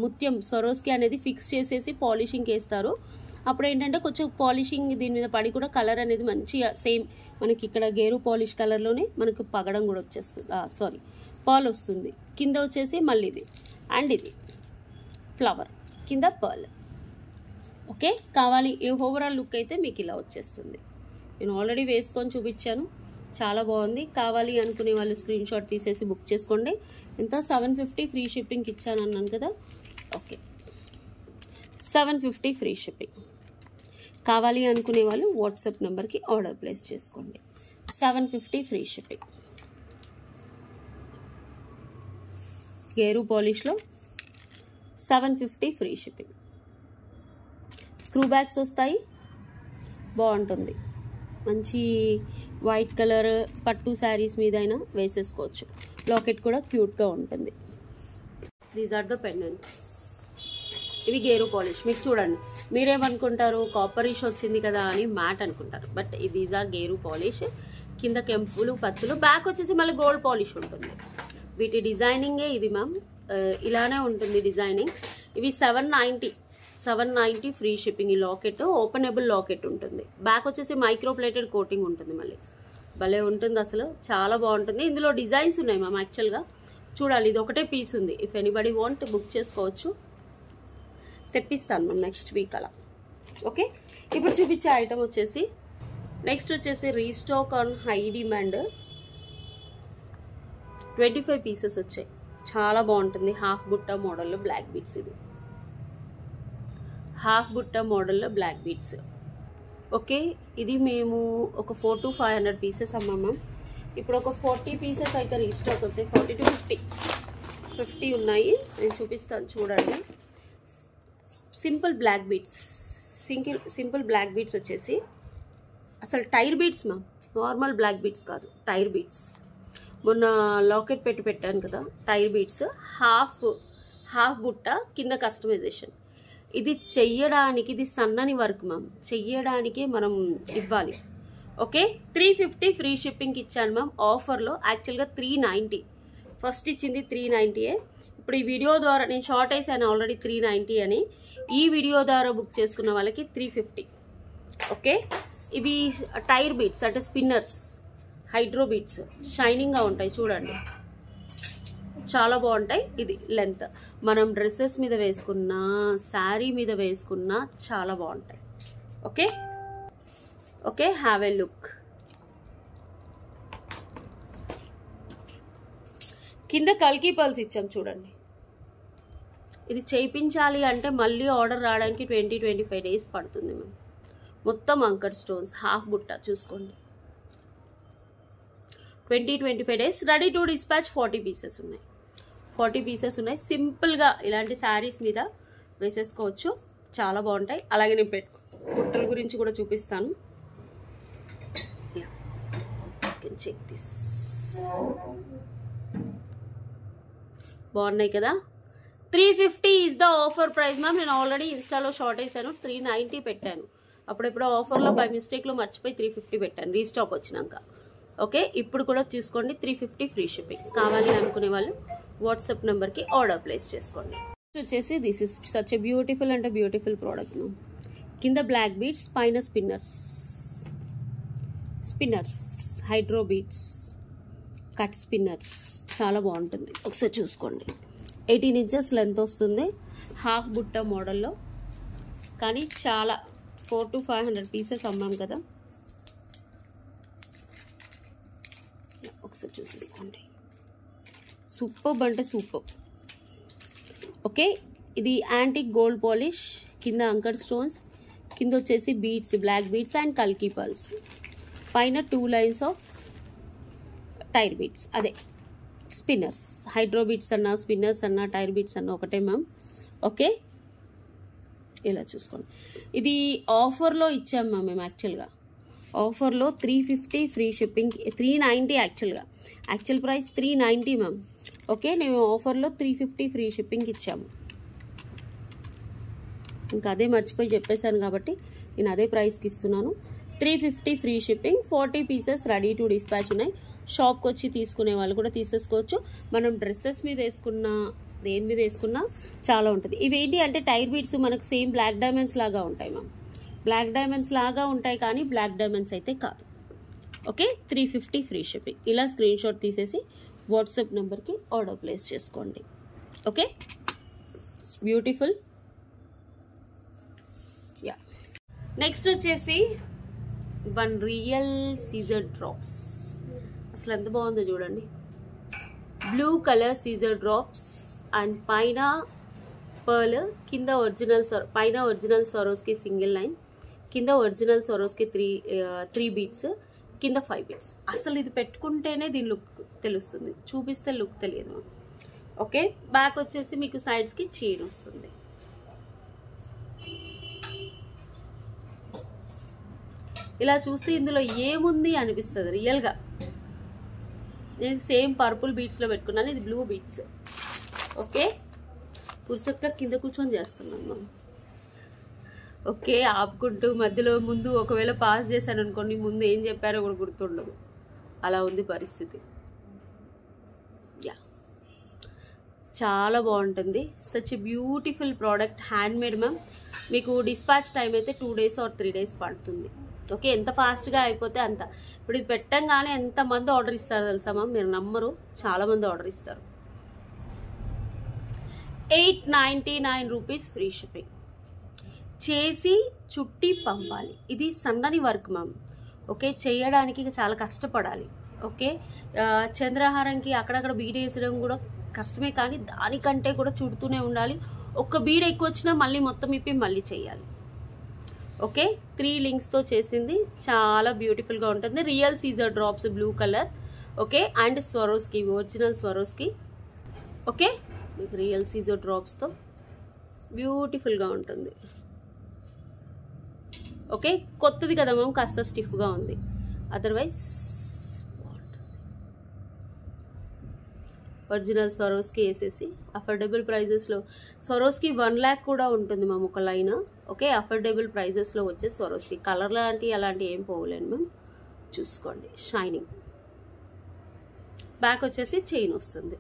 ముత్యం స్వరోస్కి అనేది ఫిక్స్ చేసేసి పాలిషింగ్కి వేస్తారు. అప్పుడు ఏంటంటే కొంచెం పాలిషింగ్ దీని మీద పడి కూడా కలర్ అనేది మంచిగా సేమ్ మనకి ఇక్కడ గేరు పాలిష్ కలర్లోనే మనకు పగడం కూడా వచ్చేస్తుంది, పర్ల్ వస్తుంది. కింద వచ్చేసి మళ్ళీ ఇది అండ్ ఇది ఫ్లవర్, కింద పర్ల్. ఓకే, కావాలి ఈ ఓవరాల్ లుక్ అయితే మీకు ఇలా వచ్చేస్తుంది. నేను ఆల్రెడీ వేసుకొని చూపించాను, చాలా బాగుంది. కావాలి అనుకునే వాళ్ళు స్క్రీన్ షాట్ తీసేసి బుక్ చేసుకోండి. ఎంత? 750 ఫ్రీ షిప్పింగ్కి ఇచ్చాను అన్నాను కదా. Okay, 750 free shipping. కావాలి అనుకునే వాళ్ళు వాట్సాప్ నెంబర్కి ఆర్డర్ ప్లేస్ చేసుకోండి. 750 ఫ్రీ షిప్పింగ్. గేరు పాలిష్లో 750 ఫ్రీ షిప్పింగ్. స్క్రూ బ్యాగ్స్ వస్తాయి, బాగుంటుంది. మంచి వైట్ కలర్ పట్టు శారీస్ మీద అయినా వేసేసుకోవచ్చు. లాకెట్ కూడా క్యూట్గా ఉంటుంది. These are the pendants. ఇవి గేరు పాలిష్. మీకు చూడండి, మీరేమనుకుంటారు కాపరిష్ వచ్చింది కదా అని మ్యాట్ అనుకుంటారు, but these are gheru polish. కింద కెంపులు పచ్చులు, బ్యాక్ వచ్చేసి మళ్ళీ గోల్డ్ పాలిష్ ఉంటుంది. వీటి డిజైనింగే ఇది మ్యామ్, ఇలానే ఉంటుంది డిజైనింగ్. ఇవి 790 ఫ్రీ షిప్పింగ్. ఈ లాకెట్ ఓపెనబుల్ లాకెట్ ఉంటుంది. బ్యాక్ వచ్చేసి మైక్రో ప్లేటెడ్ కోటింగ్ ఉంటుంది. మళ్ళీ భలే ఉంటుంది, అసలు చాలా బాగుంటుంది. ఇందులో డిజైన్స్ ఉన్నాయి మ్యామ్. యాక్చువల్గా చూడాలి, ఇది ఒకటే పీస్ ఉంది. ఇఫ్ ఎనీబడి వాంట్ బుక్ చేసుకోవచ్చు, తెప్పిస్తాను మ్యామ్ నెక్స్ట్ వీక్ అలా. ఓకే, ఇప్పుడు చూపించే ఐటమ్ వచ్చేసి నెక్స్ట్ వచ్చేసి restock on high demand 25 pieces వచ్చాయి. చాలా బాగుంటుంది. హాఫ్ బుట్ట మోడల్లో బ్లాక్ బీట్స్. ఇది హాఫ్ బుట్ట మోడల్లో బ్లాక్ బీట్స్. ఓకే, ఇది మేము ఒక 400 to 500 పీసెస్ అమ్మాం మ్యామ్. ఇప్పుడు ఒక 40 పీసెస్ అయితే రీస్టాక్ వచ్చాయి. 40 to 50 ఉన్నాయి. నేను చూపిస్తాను చూడండి. Simple black beads, simple black beads వచ్చేసి అసలు tyre beads ma'am, normal black beads కాదు, టైర్ బీడ్స్. మొన్న లాకెట్ పెట్టాను కదా, టైర్ బీడ్స్. హాఫ్ బుట్ట కింద కస్టమైజేషన్. ఇది చెయ్యడానికి, ఇది సన్నని వర్క్ మ్యామ్, చెయ్యడానికే మనం ఇవ్వాలి. ఓకే, 350 ఫ్రీ షిప్పింగ్కి ఇచ్చాను మ్యామ్ ఆఫర్లో. యాక్చువల్గా 390, ఫస్ట్ ఇచ్చింది 390. ఇప్పుడు ఈ వీడియో ద్వారా నేను షార్ట్ వేసాను ఆల్రెడీ 390 అని. ఈ వీడియో ద్వారా బుక్ చేసుకున్న వాళ్ళకి 350. ఓకే, ఇవి టైర్ బీడ్స్ అంటే స్పిన్నర్స్, హైడ్రో బీడ్స్, షైనింగ్గా ఉంటాయి చూడండి, చాలా బాగుంటాయి. ఇది లెంత్ మనం డ్రెస్సెస్ మీద వేసుకున్నా, శారీ మీద వేసుకున్నా చాలా బాగుంటాయి. Okay okay, have a look. కింద కల్కి పల్స్ ఇచ్చాం చూడండి. ఇది చేయించాలి అంటే మళ్ళీ ఆర్డర్ రావడానికి 20-25 డేస్ పడుతుంది మ్యామ్. మొత్తం అంకర్ స్టోన్స్, హాఫ్ బుట్ట చూసుకోండి. 20-25 days. Ready to dispatch 40 pieces ఉన్నాయి. 40 పీసెస్ ఉన్నాయి. సింపుల్గా ఇలాంటి శారీస్ మీద వేసేసుకోవచ్చు, చాలా బాగుంటాయి. అలాగే నేను బుట్టల గురించి కూడా చూపిస్తాను. చెక్ దిస్, బాగున్నాయి కదా. 350 is the offer price ma'am. నేను ఆల్రెడీ ఇన్స్టాలో షార్ట్ వేసాను, 390 పెట్టాను. అప్పుడెప్పుడో ఆఫర్లో బై మిస్టేక్లో మర్చిపోయి 350 పెట్టాను రీస్టాక్ వచ్చినాక. ఓకే, ఇప్పుడు కూడా చూసుకోండి, 350 ఫ్రీ షిప్పింగ్. కావాలి అనుకునే వాళ్ళు వాట్సాప్ నెంబర్కి ఆర్డర్ ప్లేస్ చేసుకోండి. వచ్చేసి this is such a beautiful అంటే బ్యూటిఫుల్ ప్రోడక్ట్ మ్యామ్. కింద బ్లాక్ బీడ్స్, పైన spinners, hydro beads, cut spinners, చాలా బాగుంటుంది. ఒకసారి చూసుకోండి. 18 ఇంచెస్ లెంత్ వస్తుంది, హాఫ్ బుట్ట మోడల్లో. కానీ చాలా 400 to 500 పీసెస్ అమ్మాం కదా. ఒకసారి చూసేసుకోండి, సూపర్ అంటే సూపర్. ఓకే, ఇది యాంటిక్ గోల్డ్ పాలిష్, కింద అంకర్ స్టోన్స్, కింద వచ్చేసి బీడ్స్, బ్లాక్ బీడ్స్ అండ్ కల్కి పల్స్, పైన 2 లైన్స్ ఆఫ్ టైర్ బీడ్స్, అదే స్పిన్నర్స్. హైడ్రో బీడ్స్ అన్నా, స్పిన్నర్స్ అన్నా, టైర్ బీడ్స్ అన్నా ఒకటే మ్యామ్. ఓకే, ఇలా చూసుకోండి. ఇది ఆఫర్లో ఇచ్చాం మ్యామ్ మేము. యాక్చువల్గా ఆఫర్లో 350 free shipping, 390 actual price 390 ma'am. Okay, నేను ఆఫర్లో 350 ఫ్రీ షిప్పింగ్ ఇచ్చాము. ఇంకా అదే మర్చిపోయి చెప్పేశాను కాబట్టి నేను అదే ప్రైస్కి ఇస్తున్నాను. 350 free shipping, 40 pieces ready to dispatch ఉన్నాయి. షాప్కి వచ్చి తీసుకునే వాళ్ళు కూడా తీసేసుకోవచ్చు. మనం డ్రెస్సెస్ మీద వేసుకున్నా, దేని మీద వేసుకున్నా చాలా ఉంటుంది. ఇవేంటి అంటే టైర్ బీడ్స్ మనకు సేమ్ బ్లాక్ డైమండ్స్ లాగా ఉంటాయి మ్యామ్. బ్లాక్ డైమండ్స్ లాగా ఉంటాయి కానీ బ్లాక్ డైమండ్స్ అయితే కాదు. Okay, 350 free shipping. ఇలా స్క్రీన్ షాట్ తీసేసి వాట్సాప్ నెంబర్కి ఆర్డర్ ప్లేస్ చేసుకోండి. Okay, beautiful. యా, నెక్స్ట్ వచ్చేసి వన్ రియల్ సీజర్ డ్రాప్స్. అసలు ఎంత బాగుందో చూడండి. Blue colour CZ drops and పైన పర్ల్, కింద ఒరిజినల్, పైన ఒరిజినల్ సరోస్కి సింగిల్ లైన్, కింద ఒరిజినల్ సరోస్కి 3 బీట్స్, కింద 5 బీట్స్. అసలు ఇది పెట్టుకుంటేనే దీని లుక్ తెలుస్తుంది, చూపిస్తే లుక్ తెలియదు. ఓకే, బ్యాక్ వచ్చేసి మీకు సైడ్స్కి చైన్ వస్తుంది. ఇలా చూస్తే ఇందులో ఏముంది అనిపిస్తుంది రియల్గా. నేను సేమ్ పర్పుల్ బీట్స్లో పెట్టుకున్నాను, ఇది బ్లూ బీట్స్. ఓకే, పురుసత్గా కింద కూర్చొని చేస్తున్నాను మనం. ఓకే, ఆపుకుంటూ మధ్యలో ముందు ఒకవేళ పాస్ చేశాను అనుకోండి, ముందు ఏం చెప్పారో కూడా గుర్తుండదు, అలా ఉంది పరిస్థితి. యా, చాలా బాగుంటుంది. Such a beautiful product, handmade ma'am. మీకు డిస్పాచ్ టైం అయితే 2 days or 3 days పడుతుంది. ఓకే, ఎంత ఫాస్ట్గా అయిపోతే అంత. ఇప్పుడు ఇది పెట్టంగానే ఎంతమంది ఆర్డర్ ఇస్తారు తెలుసా మ్యామ్, మీరు నమ్మరు, చాలామంది ఆర్డర్ ఇస్తారు. 899 రూపీస్ ఫ్రీ షిప్పింగ్. చేసి చుట్టి పంపాలి. ఇది సన్నని వర్క్ మ్యామ్. ఓకే, చేయడానికి చాలా కష్టపడాలి. ఓకే, చంద్రహారంకి అక్కడక్కడ బీడ్ వేసడం కూడా కష్టమే, కానీ దానికంటే కూడా చుడుతూనే ఉండాలి. ఒక్క బీడ్ ఎక్కువ వచ్చినా మళ్ళీ మొత్తం ఇప్పి మళ్ళీ చేయాలి. ఓకే 3 లింక్స్తో చేసింది, చాలా బ్యూటిఫుల్గా ఉంటుంది. Real CZ drops blue colour. Okay and Swarovski, original Swarovski. Okay మీకు రియల్ సీజర్ డ్రాప్స్తో బ్యూటిఫుల్గా ఉంటుంది. ఓకే కొత్తది కదా మ్యామ్, కాస్త స్టిఫ్గా ఉంది, అదర్వైజ్ ఒరిజినల్ స్వరోస్కి వేసేసి అఫోర్డబుల్ ప్రైజెస్లో. స్వరోస్కి 1 lakh కూడా ఉంటుంది మ్యామ్ ఒక లైన్. ఓకే అఫోర్డబుల్ ప్రైజెస్లో వచ్చే స్వరోస్కి. కలర్ అలాంటివి ఏం పోవలేండి మ్యామ్, చూసుకోండి. షైనింగ్ బ్యాక్ వచ్చేసి చైన్ వస్తుంది.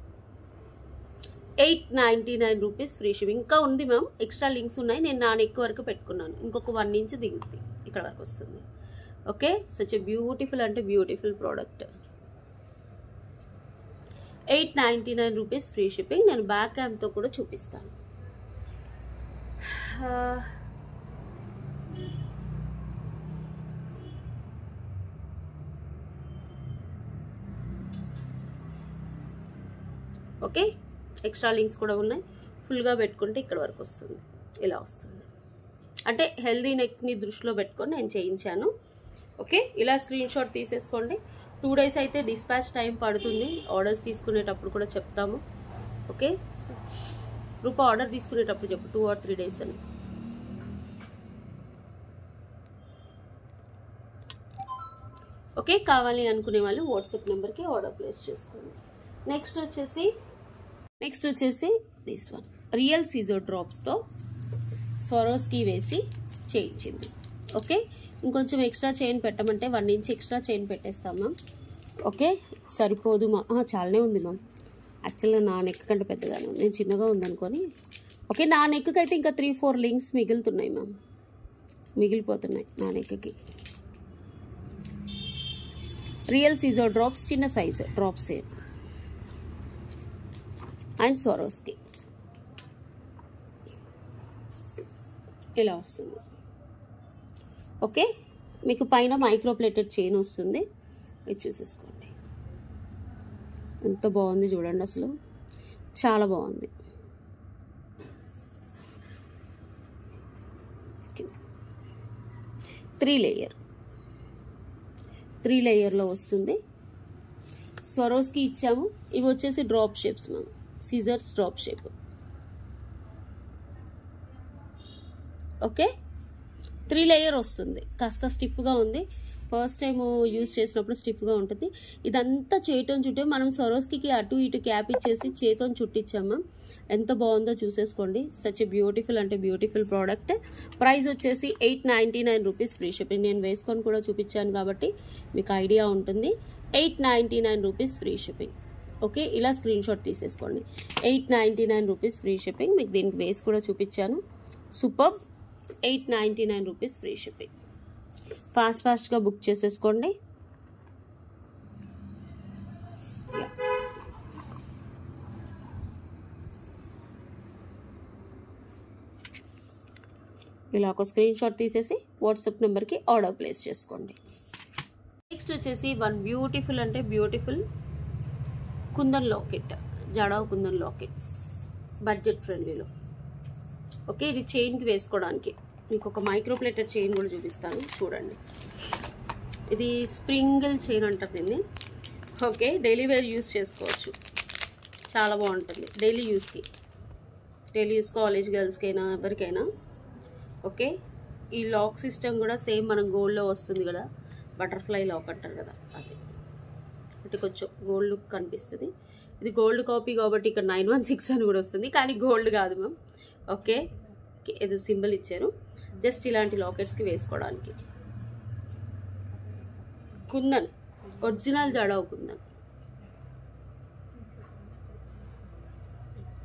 899 రూపీస్ ఫ్రీ షిప్పింగ్. ఇంకా ఉంది మ్యామ్, ఎక్స్ట్రా లింక్స్ ఉన్నాయి, నేను నా నెక్ వరకు పెట్టుకున్నాను, ఇంకొక 1 ఇంచ్ దిగుద్ది, ఇక్కడ వరకు వస్తుంది. ఓకే సచ్ ఎ బ్యూటిఫుల్ అంటే beautiful product. 899 rupees free shipping. నేను బ్యాక్ క్యామ్తో కూడా చూపిస్తాను. ఓకే ఎక్స్ట్రా లింక్స్ కూడా ఉన్నాయి. ఫుల్గా పెట్టుకుంటే ఇక్కడ వరకు వస్తుంది, ఇలా వస్తుంది. అంటే హెల్దీ నెక్ని దృష్టిలో పెట్టుకొని నేను చేయించాను. ఓకే ఇలా స్క్రీన్ షాట్ తీసేసుకోండి. 2 days అయితే డిస్పాచ్ టైం పడుతుంది. ఆర్డర్స్ తీసుకునేటప్పుడు కూడా చెప్తాము. ఓకే రూపా ఆర్డర్ తీసుకునేటప్పుడు చెప్పు 2 or 3 days అని. ఓకే కావాలి అనుకునే వాళ్ళు వాట్సాప్ నెంబర్కి ఆర్డర్ ప్లేస్ చేసుకోండి. నెక్స్ట్ వచ్చేసి దిస్ వన్ రియల్ సీజర్ డ్రాప్స్తో స్వరోస్కి వేసి చేయించింది. ఓకే ఇంకొంచెం ఎక్స్ట్రా చైన్ పెట్టమంటే 1 ఇంచ్ ఎక్స్ట్రా చైన్ పెట్టేస్తాం మ్యామ్. ఓకే సరిపోదు మా, చాలానే ఉంది మ్యామ్. యాక్చువల్గా నా నెక్ కంటే పెద్దగానే ఉంది, నేను చిన్నగా ఉందనుకొని. ఓకే నా నెక్కి అయితే ఇంకా 3-4 లింక్స్ మిగులుతున్నాయి మ్యామ్, మిగిలిపోతున్నాయి నా నెక్కి. రియల్ సీజర్ డ్రాప్స్, చిన్న సైజ్ డ్రాప్స్ అండ్ స్వరోస్కి ఇలా వస్తుంది. ఓకే మీకు పైన మైక్రోప్లేటెడ్ చైన్ వస్తుంది, ఇది చూసేసుకోండి. ఎంత బాగుంది చూడండి, అసలు చాలా బాగుంది. 3 లేయర్లో వస్తుంది. స్వరోస్కి ఇచ్చాము. ఇవి వచ్చేసి డ్రాప్ షేప్స్ మ్యామ్, సీజర్స్ డ్రాప్ షేప్. ఓకే 3 లేయర్ వస్తుంది, కాస్త స్టిఫ్గా ఉంది. ఫస్ట్ టైం యూజ్ చేసినప్పుడు స్టిఫ్గా ఉంటుంది. ఇదంతా చేతితో చుట్టే మనం స్వరోస్కి అటు ఇటు క్యాప్ ఇచ్చేసి చేతితో చుట్టించాం మ్యామ్. ఎంత బాగుందో చూసేసుకోండి. సచ్ ఎ బ్యూటిఫుల్ అంటే బ్యూటిఫుల్ ప్రోడక్ట్. ప్రైస్ వచ్చేసి 899 రూపీస్ ఫ్రీ షిప్పింగ్. నేను వేసుకొని కూడా చూపించాను కాబట్టి మీకు ఐడియా ఉంటుంది. 899 రూపీస్ ఫ్రీ షిప్పింగ్. ఓకే ఇలా స్క్రీన్ షాట్ తీసేసుకోండి. 899 రూపీస్ ఫ్రీ షిప్పింగ్. మీకు దీనికి వేసి కూడా చూపించాను. సూపర్. 899 rupees free shipping. ఫాస్ట్గా బుక్ చేసేసుకోండి. ఇలా ఒక స్క్రీన్ షాట్ తీసేసి వాట్సాప్ నెంబర్కి ఆర్డర్ ప్లేస్ చేసుకోండి. నెక్స్ట్ వచ్చేసి వన్ బ్యూటిఫుల్ అంటే beautiful kundan locket, jadau kundan lockets, budget ఫ్రెండ్లీలో. ఓకే ఇది చైన్కి వేసుకోవడానికి. మీకు ఒక మైక్రోప్లేటెడ్ చైన్ కూడా చూపిస్తాను చూడండి. ఇది స్ప్రింగిల్ చైన్ అంటారు దీన్ని. ఓకే డైలీ వేర్ యూస్ చేసుకోవచ్చు, చాలా బాగుంటుంది డైలీ యూస్ కాలేజ్ గర్ల్స్కైనా ఎవరికైనా. ఓకే ఈ లాక్ సిస్టమ్ కూడా సేమ్ మనం గోల్డ్లో వస్తుంది కదా, బటర్ఫ్లై లాక్ అంటారు కదా, అది అంటే కొంచెం గోల్డ్ లుక్ కనిపిస్తుంది. ఇది గోల్డ్ కాపీ కాబట్టి ఇక్కడ 916 అని కూడా వస్తుంది, కానీ గోల్డ్ కాదు మ్యామ్. ఓకే ఏదో సింబల్ ఇచ్చారు జస్ట్ ఇలాంటి లాకెట్స్కి వేసుకోవడానికి. Kundan original jadau kundan.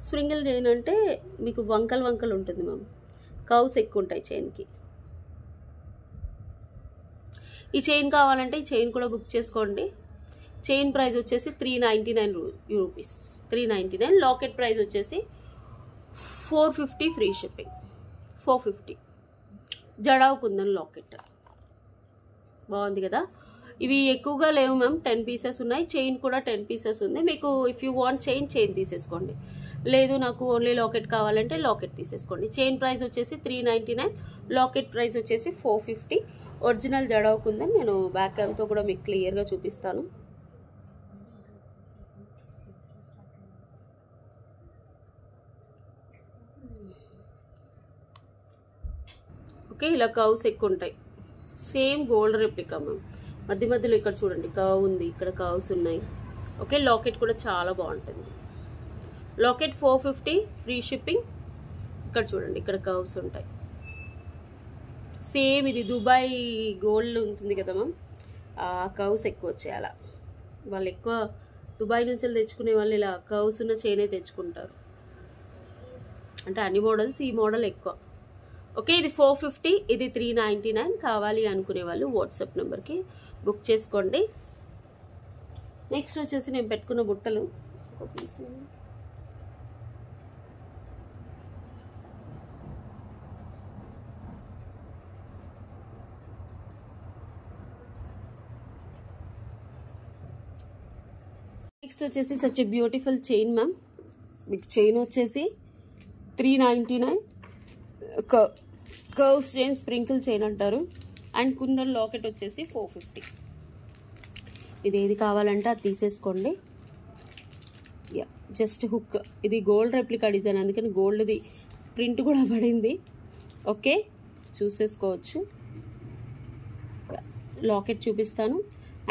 Sprinkle chain అంటే మీకు వంకలు ఉంటుంది మ్యామ్, కౌస్ ఎక్కువ ఉంటాయి చైన్కి. ఈ చైన్ కావాలంటే ఈ చైన్ కూడా బుక్ చేసుకోండి. చైన్ ప్రైస్ వచ్చేసి 399 రూపీస్, 399. లాకెట్ ప్రైస్ వచ్చేసి 450 free shipping, 450. Jadau kundan locket బాగుంది కదా. ఇవి ఎక్కువగా లేవు మ్యామ్, 10 పీసెస్ ఉన్నాయి. చైన్ కూడా 10 పీసెస్ ఉంది. మీకు ఇఫ్ యూ వాంట్ చైన్ తీసేసుకోండి. లేదు నాకు ఓన్లీ లాకెట్ కావాలంటే లాకెట్ తీసేసుకోండి. చైన్ ప్రైస్ వచ్చేసి 399, లాకెట్ ప్రైస్ వచ్చేసి 450. ఒరిజినల్ జడవుకుందని నేను బ్యాక్ క్యామ్తో కూడా మీకు క్లియర్గా చూపిస్తాను. ఓకే, ఇలా కర్వ్స్ ఎక్కువ ఉంటాయి. Same gold replica ma'am. మధ్య మధ్యలో ఇక్కడ చూడండి కర్వ్ ఉంది, ఇక్కడ కర్వ్స్ ఉన్నాయి. ఓకే, లాకెట్ కూడా చాలా బాగుంటుంది. Locket 450 free shipping. ఇక్కడ చూడండి ఇక్కడ కర్వ్స్ ఉంటాయి. సేమ్ ఇది దుబాయ్ గోల్డ్ ఉంటుంది కదా మ్యామ్, ఆ కర్వ్స్ ఎక్కువ వచ్చాయి. అలా వాళ్ళు ఎక్కువ దుబాయ్ నుంచి తెచ్చుకునే వాళ్ళు ఇలా కర్వ్స్ ఉన్న చైనే తెచ్చుకుంటారు. అంటే అన్ని మోడల్స్, ఈ మోడల్ ఎక్కువ. ఓకే, ఇది 450, ఇది 399. కావాలి అనుకునే వాళ్ళు వాట్సాప్ నెంబర్కి బుక్ చేసుకోండి. నెక్స్ట్ వచ్చేసి నేను పెట్టుకున్న బుట్టలు ఒక పీస్. నెక్స్ట్ వచ్చేసి such a beautiful chain ma'am. మీకు చైన్ వచ్చేసి 399. కర్వ్స్ చైన్, స్ప్రింకిల్ చైన్ అంటారు. అండ్ కుందన్ లాకెట్ వచ్చేసి 450. ఇది ఏది కావాలంటే అది తీసేసుకోండి. Yeah, just hook. ఇది గోల్డ్ రెప్లికా డిజైన్, అందుకని గోల్డ్ది ప్రింట్ కూడా పడింది. ఓకే, చూసేసుకోవచ్చు. లాకెట్ చూపిస్తాను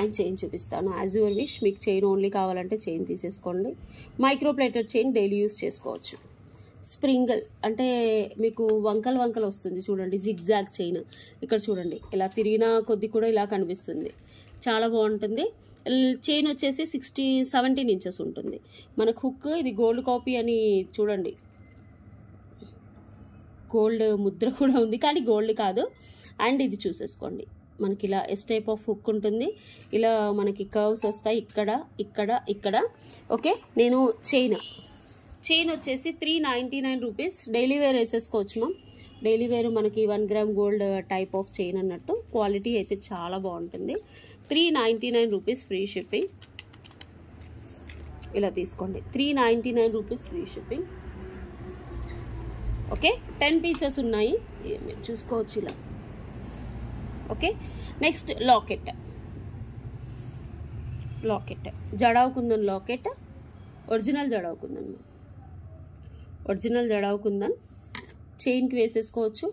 అండ్ చైన్ చూపిస్తాను. As your wish. మీకు చైన్ ఓన్లీ కావాలంటే చైన్ తీసేసుకోండి. Micro plated chain daily use చేసుకోవచ్చు. స్ప్రింగల్ అంటే మీకు వంకలు వస్తుంది చూడండి, జిగ్జాగ్ చైన్. ఇక్కడ చూడండి ఇలా తిరిగిన కొద్ది కూడా ఇలా కనిపిస్తుంది, చాలా బాగుంటుంది. చైన్ వచ్చేసి 17 ఇంచెస్ ఉంటుంది. మనకు హుక్ ఇది గోల్డ్ కాపీ అని చూడండి, గోల్డ్ ముద్ర కూడా ఉంది కానీ గోల్డ్ కాదు. అండ్ ఇది చూసేసుకోండి, మనకి ఇలా ఎస్ టైప్ ఆఫ్ హుక్ ఉంటుంది. ఇలా మనకి కర్వ్స్ వస్తాయి ఇక్కడ ఇక్కడ ఇక్కడ. ఓకే, నేను చైన్ వచ్చేసి 399 రూపీస్. డైలీ వేర్ వేసేసుకోవచ్చు మ్యామ్. డైలీ వేర్ మనకి 1 gram gold type of chain అన్నట్టు. క్వాలిటీ అయితే చాలా బాగుంటుంది. 399 రూపీస్ ఫ్రీ షిప్పింగ్. ఇలా తీసుకోండి, 399 rupees free shipping. Okay, 10 pieces ఉన్నాయి, మీరు చూసుకోవచ్చు ఇలా. Okay, next locket jadau kundan locket. Original jadau kundan, original jadau kundan చైన్కి వేసేసుకోవచ్చు.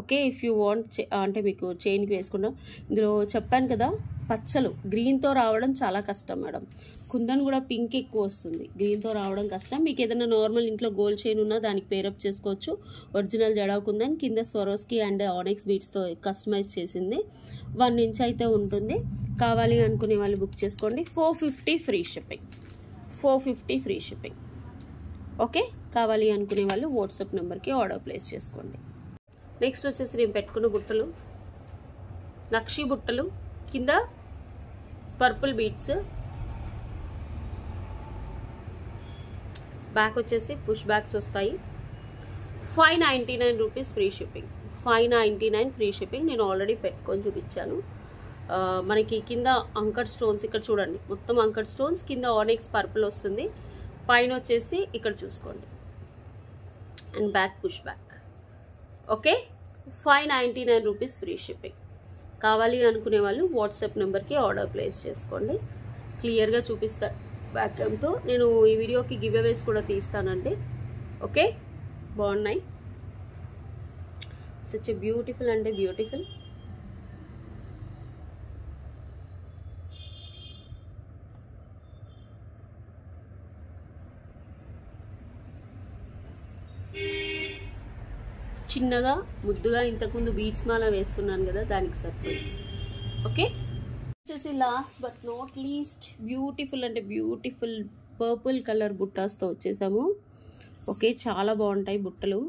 ఓకే, ఇఫ్ యూ వాంట్ అంటే మీకు చైన్కి వేసుకుంటాం. ఇందులో చెప్పాను కదా పచ్చలు గ్రీన్తో రావడం చాలా కష్టం మేడం. కుందన్ కూడా పింక్ ఎక్కువ వస్తుంది, గ్రీన్తో రావడం కష్టం. మీకు ఏదైనా నార్మల్ ఇంట్లో గోల్డ్ చైన్ ఉన్నా దానికి పేరప్ చేసుకోవచ్చు. ఒరిజినల్ జడావుకుందన్ కింద స్వరోస్కి అండ్ ఆనెక్స్ బీట్స్తో కస్టమైజ్ చేసింది. 1 ఇంచ్ అయితే ఉంటుంది. కావాలి అనుకునే వాళ్ళు బుక్ చేసుకోండి. 450 free shipping. 450 free shipping. Okay, కావాలి అనుకునే వాళ్ళు వాట్సాప్ నెంబర్కి ఆర్డర్ ప్లేస్ చేసుకోండి. నెక్స్ట్ వచ్చేసి నేను పెట్టుకున్న బుట్టలు, నక్షి బుట్టలు. కింద పర్పుల్ బీట్స్, బ్యాక్ వచ్చేసి పుష్ బ్యాక్స్ వస్తాయి. 599 rupees free shipping. 599 free shipping. నేను ఆల్రెడీ పెట్టుకొని చూపించాను. మనకి కింద అంకర్ స్టోన్స్ ఇక్కడ చూడండి, మొత్తం అంకర్ స్టోన్స్. కింద ఆనెక్స్ పర్పుల్ వస్తుంది. పైన వచ్చేసి ఇక్కడ చూసుకోండి and back push back. Okay, 599 rupees free shipping. కావాలి అనుకునే వాళ్ళు వాట్సాప్ నెంబర్కి ఆర్డర్ ప్లేస్ చేసుకోండి. క్లియర్గా చూపిస్తాను బ్యాక్ క్యామ్తో. నేను ఈ వీడియోకి గివ్ అవేస్ కూడా తీస్తానండి. ఓకే, బాగున్నాయి. సచ్ ఎ బ్యూటిఫుల్ అంటే బ్యూటిఫుల్. చిన్నగా ముద్దుగా ఇంతకుముందు బీట్స్ మాల వేసుకున్నాను కదా, దానికి సరిపోయింది. ఓకే, వచ్చేసి last but not least beautiful అంటే బ్యూటిఫుల్ పర్పుల్ కలర్ బుట్టాస్తో వచ్చేసాము. ఓకే, చాలా బాగుంటాయి బుట్టలు.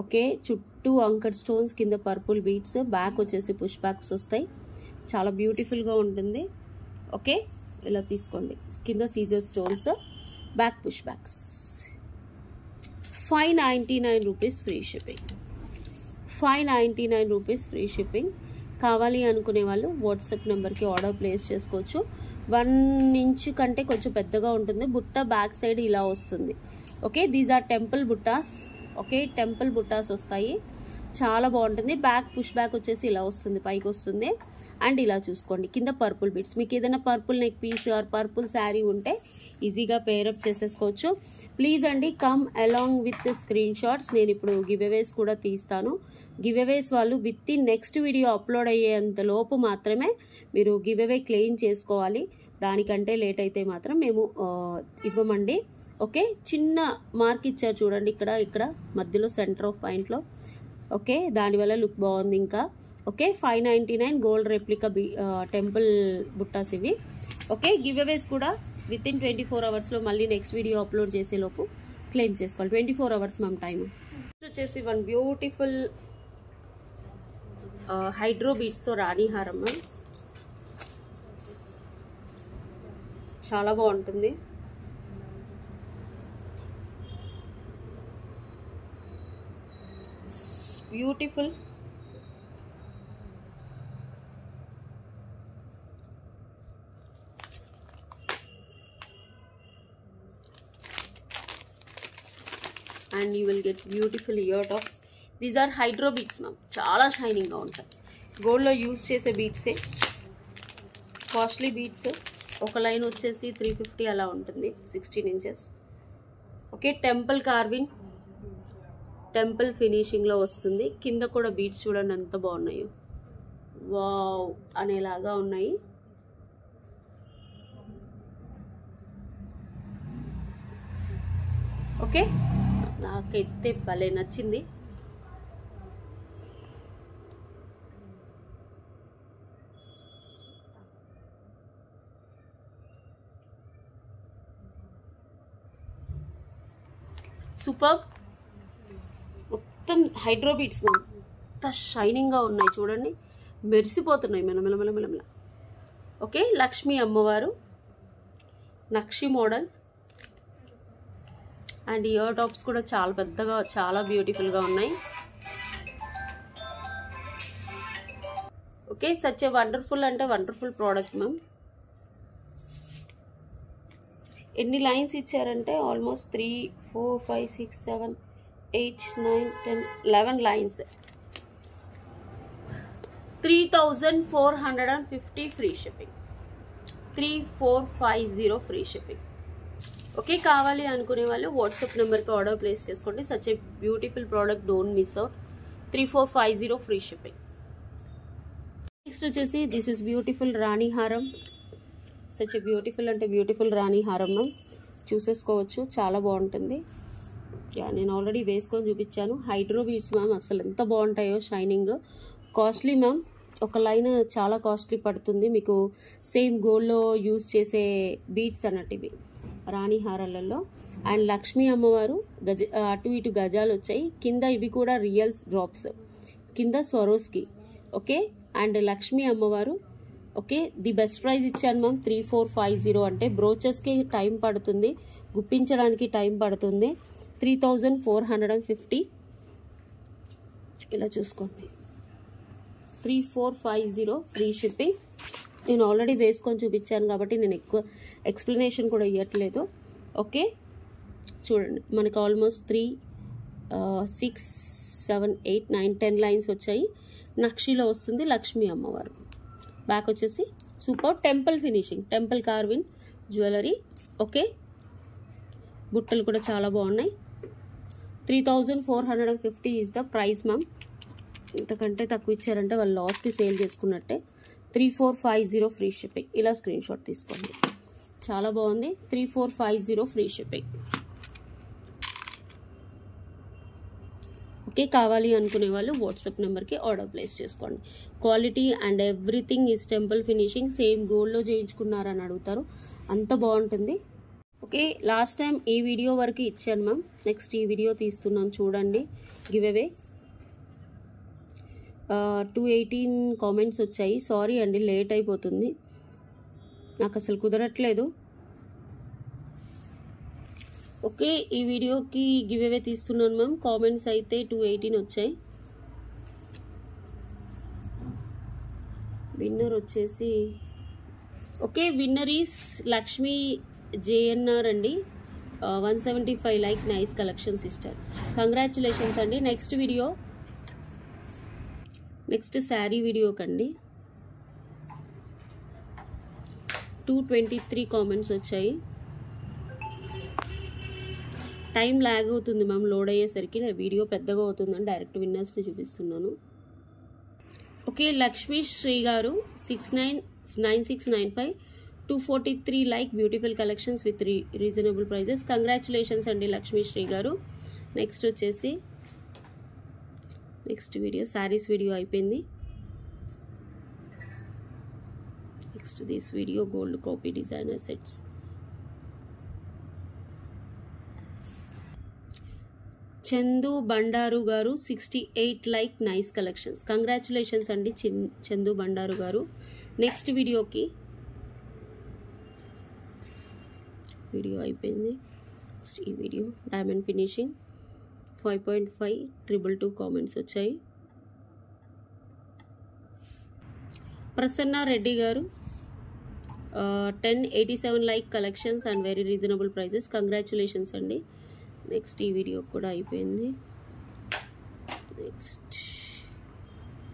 ఓకే, చుట్టూ అంకర్ స్టోన్స్, కింద పర్పుల్ బీట్స్, బ్యాక్ వచ్చేసి పుష్ బ్యాక్స్ వస్తాయి. చాలా బ్యూటిఫుల్గా ఉంటుంది. ఓకే, ఇలా తీసుకోండి. కింద CZ stones, back push backs. 599 rupees free shipping. 599 rupees free shipping. కావాలి అనుకునే వాళ్ళు వాట్సాప్ నెంబర్కి ఆర్డర్ ప్లేస్ చేసుకోవచ్చు. 1 ఇంచ్ కంటే కొంచెం పెద్దగా ఉంటుంది. బుట్ట బ్యాక్ సైడ్ ఇలా వస్తుంది. ఓకే, దీస్ ఆర్ టెంపుల్ బుట్టాస్. ఓకే, టెంపుల్ బుట్టాస్ వస్తాయి, చాలా బాగుంటుంది. బ్యాక్ పుష్ బ్యాక్ వచ్చేసి ఇలా వస్తుంది, పైకి వస్తుంది. అండ్ ఇలా చూసుకోండి, కింద పర్పుల్ బిట్స్. మీకు ఏదైనా purple neck piece or purple sari ఉంటే ఈజీగా పేరప్ చేసేసుకోవచ్చు. ప్లీజ్ అండి, come along with screenshots. నేను ఇప్పుడు గివ్ అవేస్ కూడా తీస్తాను. గివ్ అవేస్ వాళ్ళు within next video upload అయ్యేంత లోపు మాత్రమే మీరు గివ్ అవే క్లెయిమ్ చేసుకోవాలి. దానికంటే లేట్ అయితే మాత్రం మేము ఇవ్వమండి. ఓకే, చిన్న మార్క్ ఇచ్చారు చూడండి, ఇక్కడ మధ్యలో సెంటర్ ఆఫ్ పాయింట్లో. ఓకే, దానివల్ల లుక్ బాగుంది. ఇంకా ఓకే, 599 గోల్డ్ రెప్లికా టెంపుల్ బుట్టాస్ ఇవి. ఓకే, గివ్ అవేస్ కూడా విత్ ఇన్ 24 అవర్స్లో మళ్ళీ నెక్స్ట్ వీడియో అప్లోడ్ చేసేలోపు క్లెయిమ్ చేసుకోవాలి. 24 అవర్స్ మ్యామ్ టైము. వచ్చేసి 1 బ్యూటిఫుల్ హైడ్రో బీట్స్తో రాణి హారం మ్యామ్, చాలా బాగుంటుంది. Beautiful. And you will get beautiful ear tops. These are hydro beads ma'am, చాలా షైనింగ్గా ఉంటాయి. గోల్డ్లో యూజ్ చేసే బీట్సే, కాస్ట్లీ బీట్స్. ఒక లైన్ వచ్చేసి 350 అలా ఉంటుంది, 16 inches. Okay, temple carving, temple ఫినిషింగ్లో వస్తుంది. కింద కూడా బీట్స్ చూడండి ఎంత బాగున్నాయో, వావ్ అనేలాగా ఉన్నాయి. ఓకే, నాకైతే భలే నచ్చింది. సూపర్. మొత్తం హైడ్రో బీట్స్ ఎంత షైనింగ్గా ఉన్నాయి చూడండి, మెరిసిపోతున్నాయి మెలమెల. ఓకే, లక్ష్మీ అమ్మవారు నక్షి మోడల్. అండ్ ఇయర్ టాప్స్ కూడా చాలా పెద్దగా, చాలా బ్యూటిఫుల్గా ఉన్నాయి. ఓకే, సచ్ ఏ వండర్ఫుల్ అంటే వండర్ఫుల్ ప్రోడక్ట్ మ్యామ్. ఎన్ని లైన్స్ ఇచ్చారంటే almost 3, 4, 5, 6, 7, 8, 9, 10, 11 lines. 3450 free shipping, 3450 free shipping. Okay, కావాలి అనుకునే వాళ్ళు వాట్సాప్ నెంబర్కి ఆర్డర్ ప్లేస్ చేసుకోండి. Such a beautiful product, don't miss out. 3450 free shipping. Next వచ్చేసి దిస్ ఇస్ బ్యూటిఫుల్ రాణి హారం. సచ్ ఏ బ్యూటిఫుల్ అంటే బ్యూటిఫుల్ రాణి హారం మ్యామ్, చూసేసుకోవచ్చు, చాలా బాగుంటుంది. నేను ఆల్రెడీ వేసుకొని చూపించాను. హైడ్రో బీట్స్ మ్యామ్ అసలు ఎంత బాగుంటాయో, షైనింగ్. కాస్ట్లీ మ్యామ్, ఒక లైన్ చాలా కాస్ట్లీ పడుతుంది మీకు. సేమ్ గోల్డ్లో యూజ్ చేసే బీట్స్ అన్నట్టు ఇవి రాణి హారాలలో. అండ్ లక్ష్మీ అమ్మవారు అటు ఇటు గజాలు వచ్చాయి. కింద ఇవి కూడా రియల్స్ డ్రాప్స్, కింద స్వరోస్కి. ఓకే, అండ్ లక్ష్మీ అమ్మవారు. ఓకే, ది బెస్ట్ ప్రైస్ ఇచ్చాను మ్యామ్, 3450. అంటే బ్రోచెస్కి టైం పడుతుంది, గుప్పించడానికి టైం పడుతుంది. 3450 ఇలా చూసుకోండి. 3450 ఫ్రీ షిప్పింగ్. నేను ఆల్రెడీ వేసుకొని చూపించాను కాబట్టి నేను ఎక్కువ ఎక్స్ప్లెనేషన్ కూడా ఇవ్వట్లేదు. ఓకే, చూడండి మనకు ఆల్మోస్ట్ 3, 6, 7, 8, 9, 10 లైన్స్ వచ్చాయి. నక్షిలో వస్తుంది లక్ష్మీ అమ్మవారు. బ్యాక్ వచ్చేసి super temple finishing, temple కార్విన్ jewellery. Okay, బుట్టలు కూడా చాలా బాగున్నాయి. 3450 ఈజ్ ద ప్రైస్ మ్యామ్. ఇంతకంటే తక్కువ ఇచ్చారంటే వాళ్ళు లాస్కి సేల్ చేసుకున్నట్టే. 3450 free shipping. ఇలా స్క్రీన్ షాట్ తీసుకోండి, చాలా బాగుంది. 3450 ఫ్రీ షిప్పింగ్. ఓకే, కావాలి అనుకునే వాళ్ళు వాట్సాప్ నెంబర్కి ఆర్డర్ ప్లేస్ చేసుకోండి. Quality and everything is temple finishing. Same గోల్డ్లో చేయించుకున్నారని అడుగుతారు, అంత బాగుంటుంది. ఓకే, లాస్ట్ టైం ఈ వీడియో వరకు ఇచ్చాను మ్యామ్. నెక్స్ట్ ఈ వీడియో తీస్తున్నాను చూడండి. గివ్ అవే 218 కామెంట్స్ వచ్చాయి. సారీ అండి, లేట్ అయిపోతుంది, నాకు అసలు కుదరట్లేదు. ఓకే, ఈ వీడియోకి గివ్ అవే తీస్తున్నాను మ్యామ్. కామెంట్స్ అయితే 218 వచ్చాయి. విన్నర్ వచ్చేసి okay, winner is Lakshmi JNR అండి. 175 like, nice collection sister, congratulations అండి. Next video, next sari video కండి 223 కామెంట్స్ వచ్చాయి. టైం ల్యాగ్ అవుతుంది మ్యామ్ లోడ్ అయ్యేసరికి, వీడియో పెద్దగా అవుతుందని డైరెక్ట్ విన్నర్స్ని చూపిస్తున్నాను. ఓకే, లక్ష్మీ శ్రీ గారు 699695 243 like, beautiful collections with reasonable prices, congratulations అండి లక్ష్మీ శ్రీ గారు. నెక్స్ట్ వచ్చేసి నెక్స్ట్ వీడియో శారీస్ వీడియో అయిపోయింది. Next this video gold copy designer sets. Chandu Bandaru గారు 68 లైక్, నైస్ కలెక్షన్స్, కంగ్రాచులేషన్స్ అండి చందు బండారు గారు. నెక్స్ట్ వీడియోకి వీడియో అయిపోయింది. నెక్స్ట్ ఈ వీడియో డైమండ్ ఫినిషింగ్ 5.5 222 కామెంట్స్ వచ్చాయి. ప్రసన్న రెడ్డి గారు 1087 like collections and very reasonable prices, congratulations అండి. నెక్స్ట్ ఈ వీడియో కూడా అయిపోయింది. Next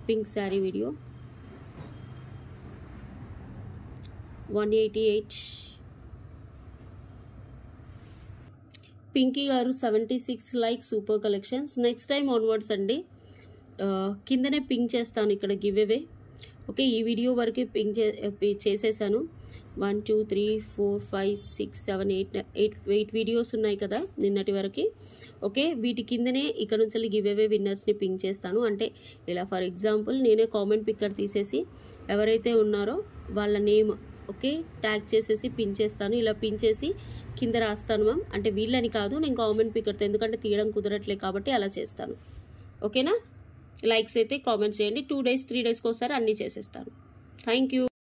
pink sari video 188. Pinky గారు 76 like, super collections. Next time onwards అండి కిందనే పింక్ చేస్తాను ఇక్కడ గివ్ అవే. ఓకే, ఈ వీడియో వరకు పింక్ చేసేసాను. 1 2 3 4 5 6 7 8 వీడియోస్ ఉన్నాయి కదా నిన్నటి వరకు. ఓకే, వీటి కిందనే ఇక్కడ నుంచి గివ్ అవే విన్నర్స్ని పింక్ చేస్తాను. అంటే ఇలా ఫర్ ఎగ్జాంపుల్ నేనే కామెంట్ పిక్కర్ తీసేసి ఎవరైతే ఉన్నారో వాళ్ళ నేమ్ ఓకే ట్యాగ్ చేసేసి పిన్ చేస్తాను. ఇలా పిన్ చేసి కింద రాస్తాను మ్యామ్. అంటే వీళ్ళని కాదు, నేను కామెంట్ పిక్కర్తో, ఎందుకంటే తీయడం కుదరట్లేదు కాబట్టి అలా చేస్తాను. ఓకేనా, లైక్స్ అయితే కామెంట్స్ చేయండి. 2 days 3 daysకి ఒకసారి అన్నీ చేసేస్తాను. Thank you.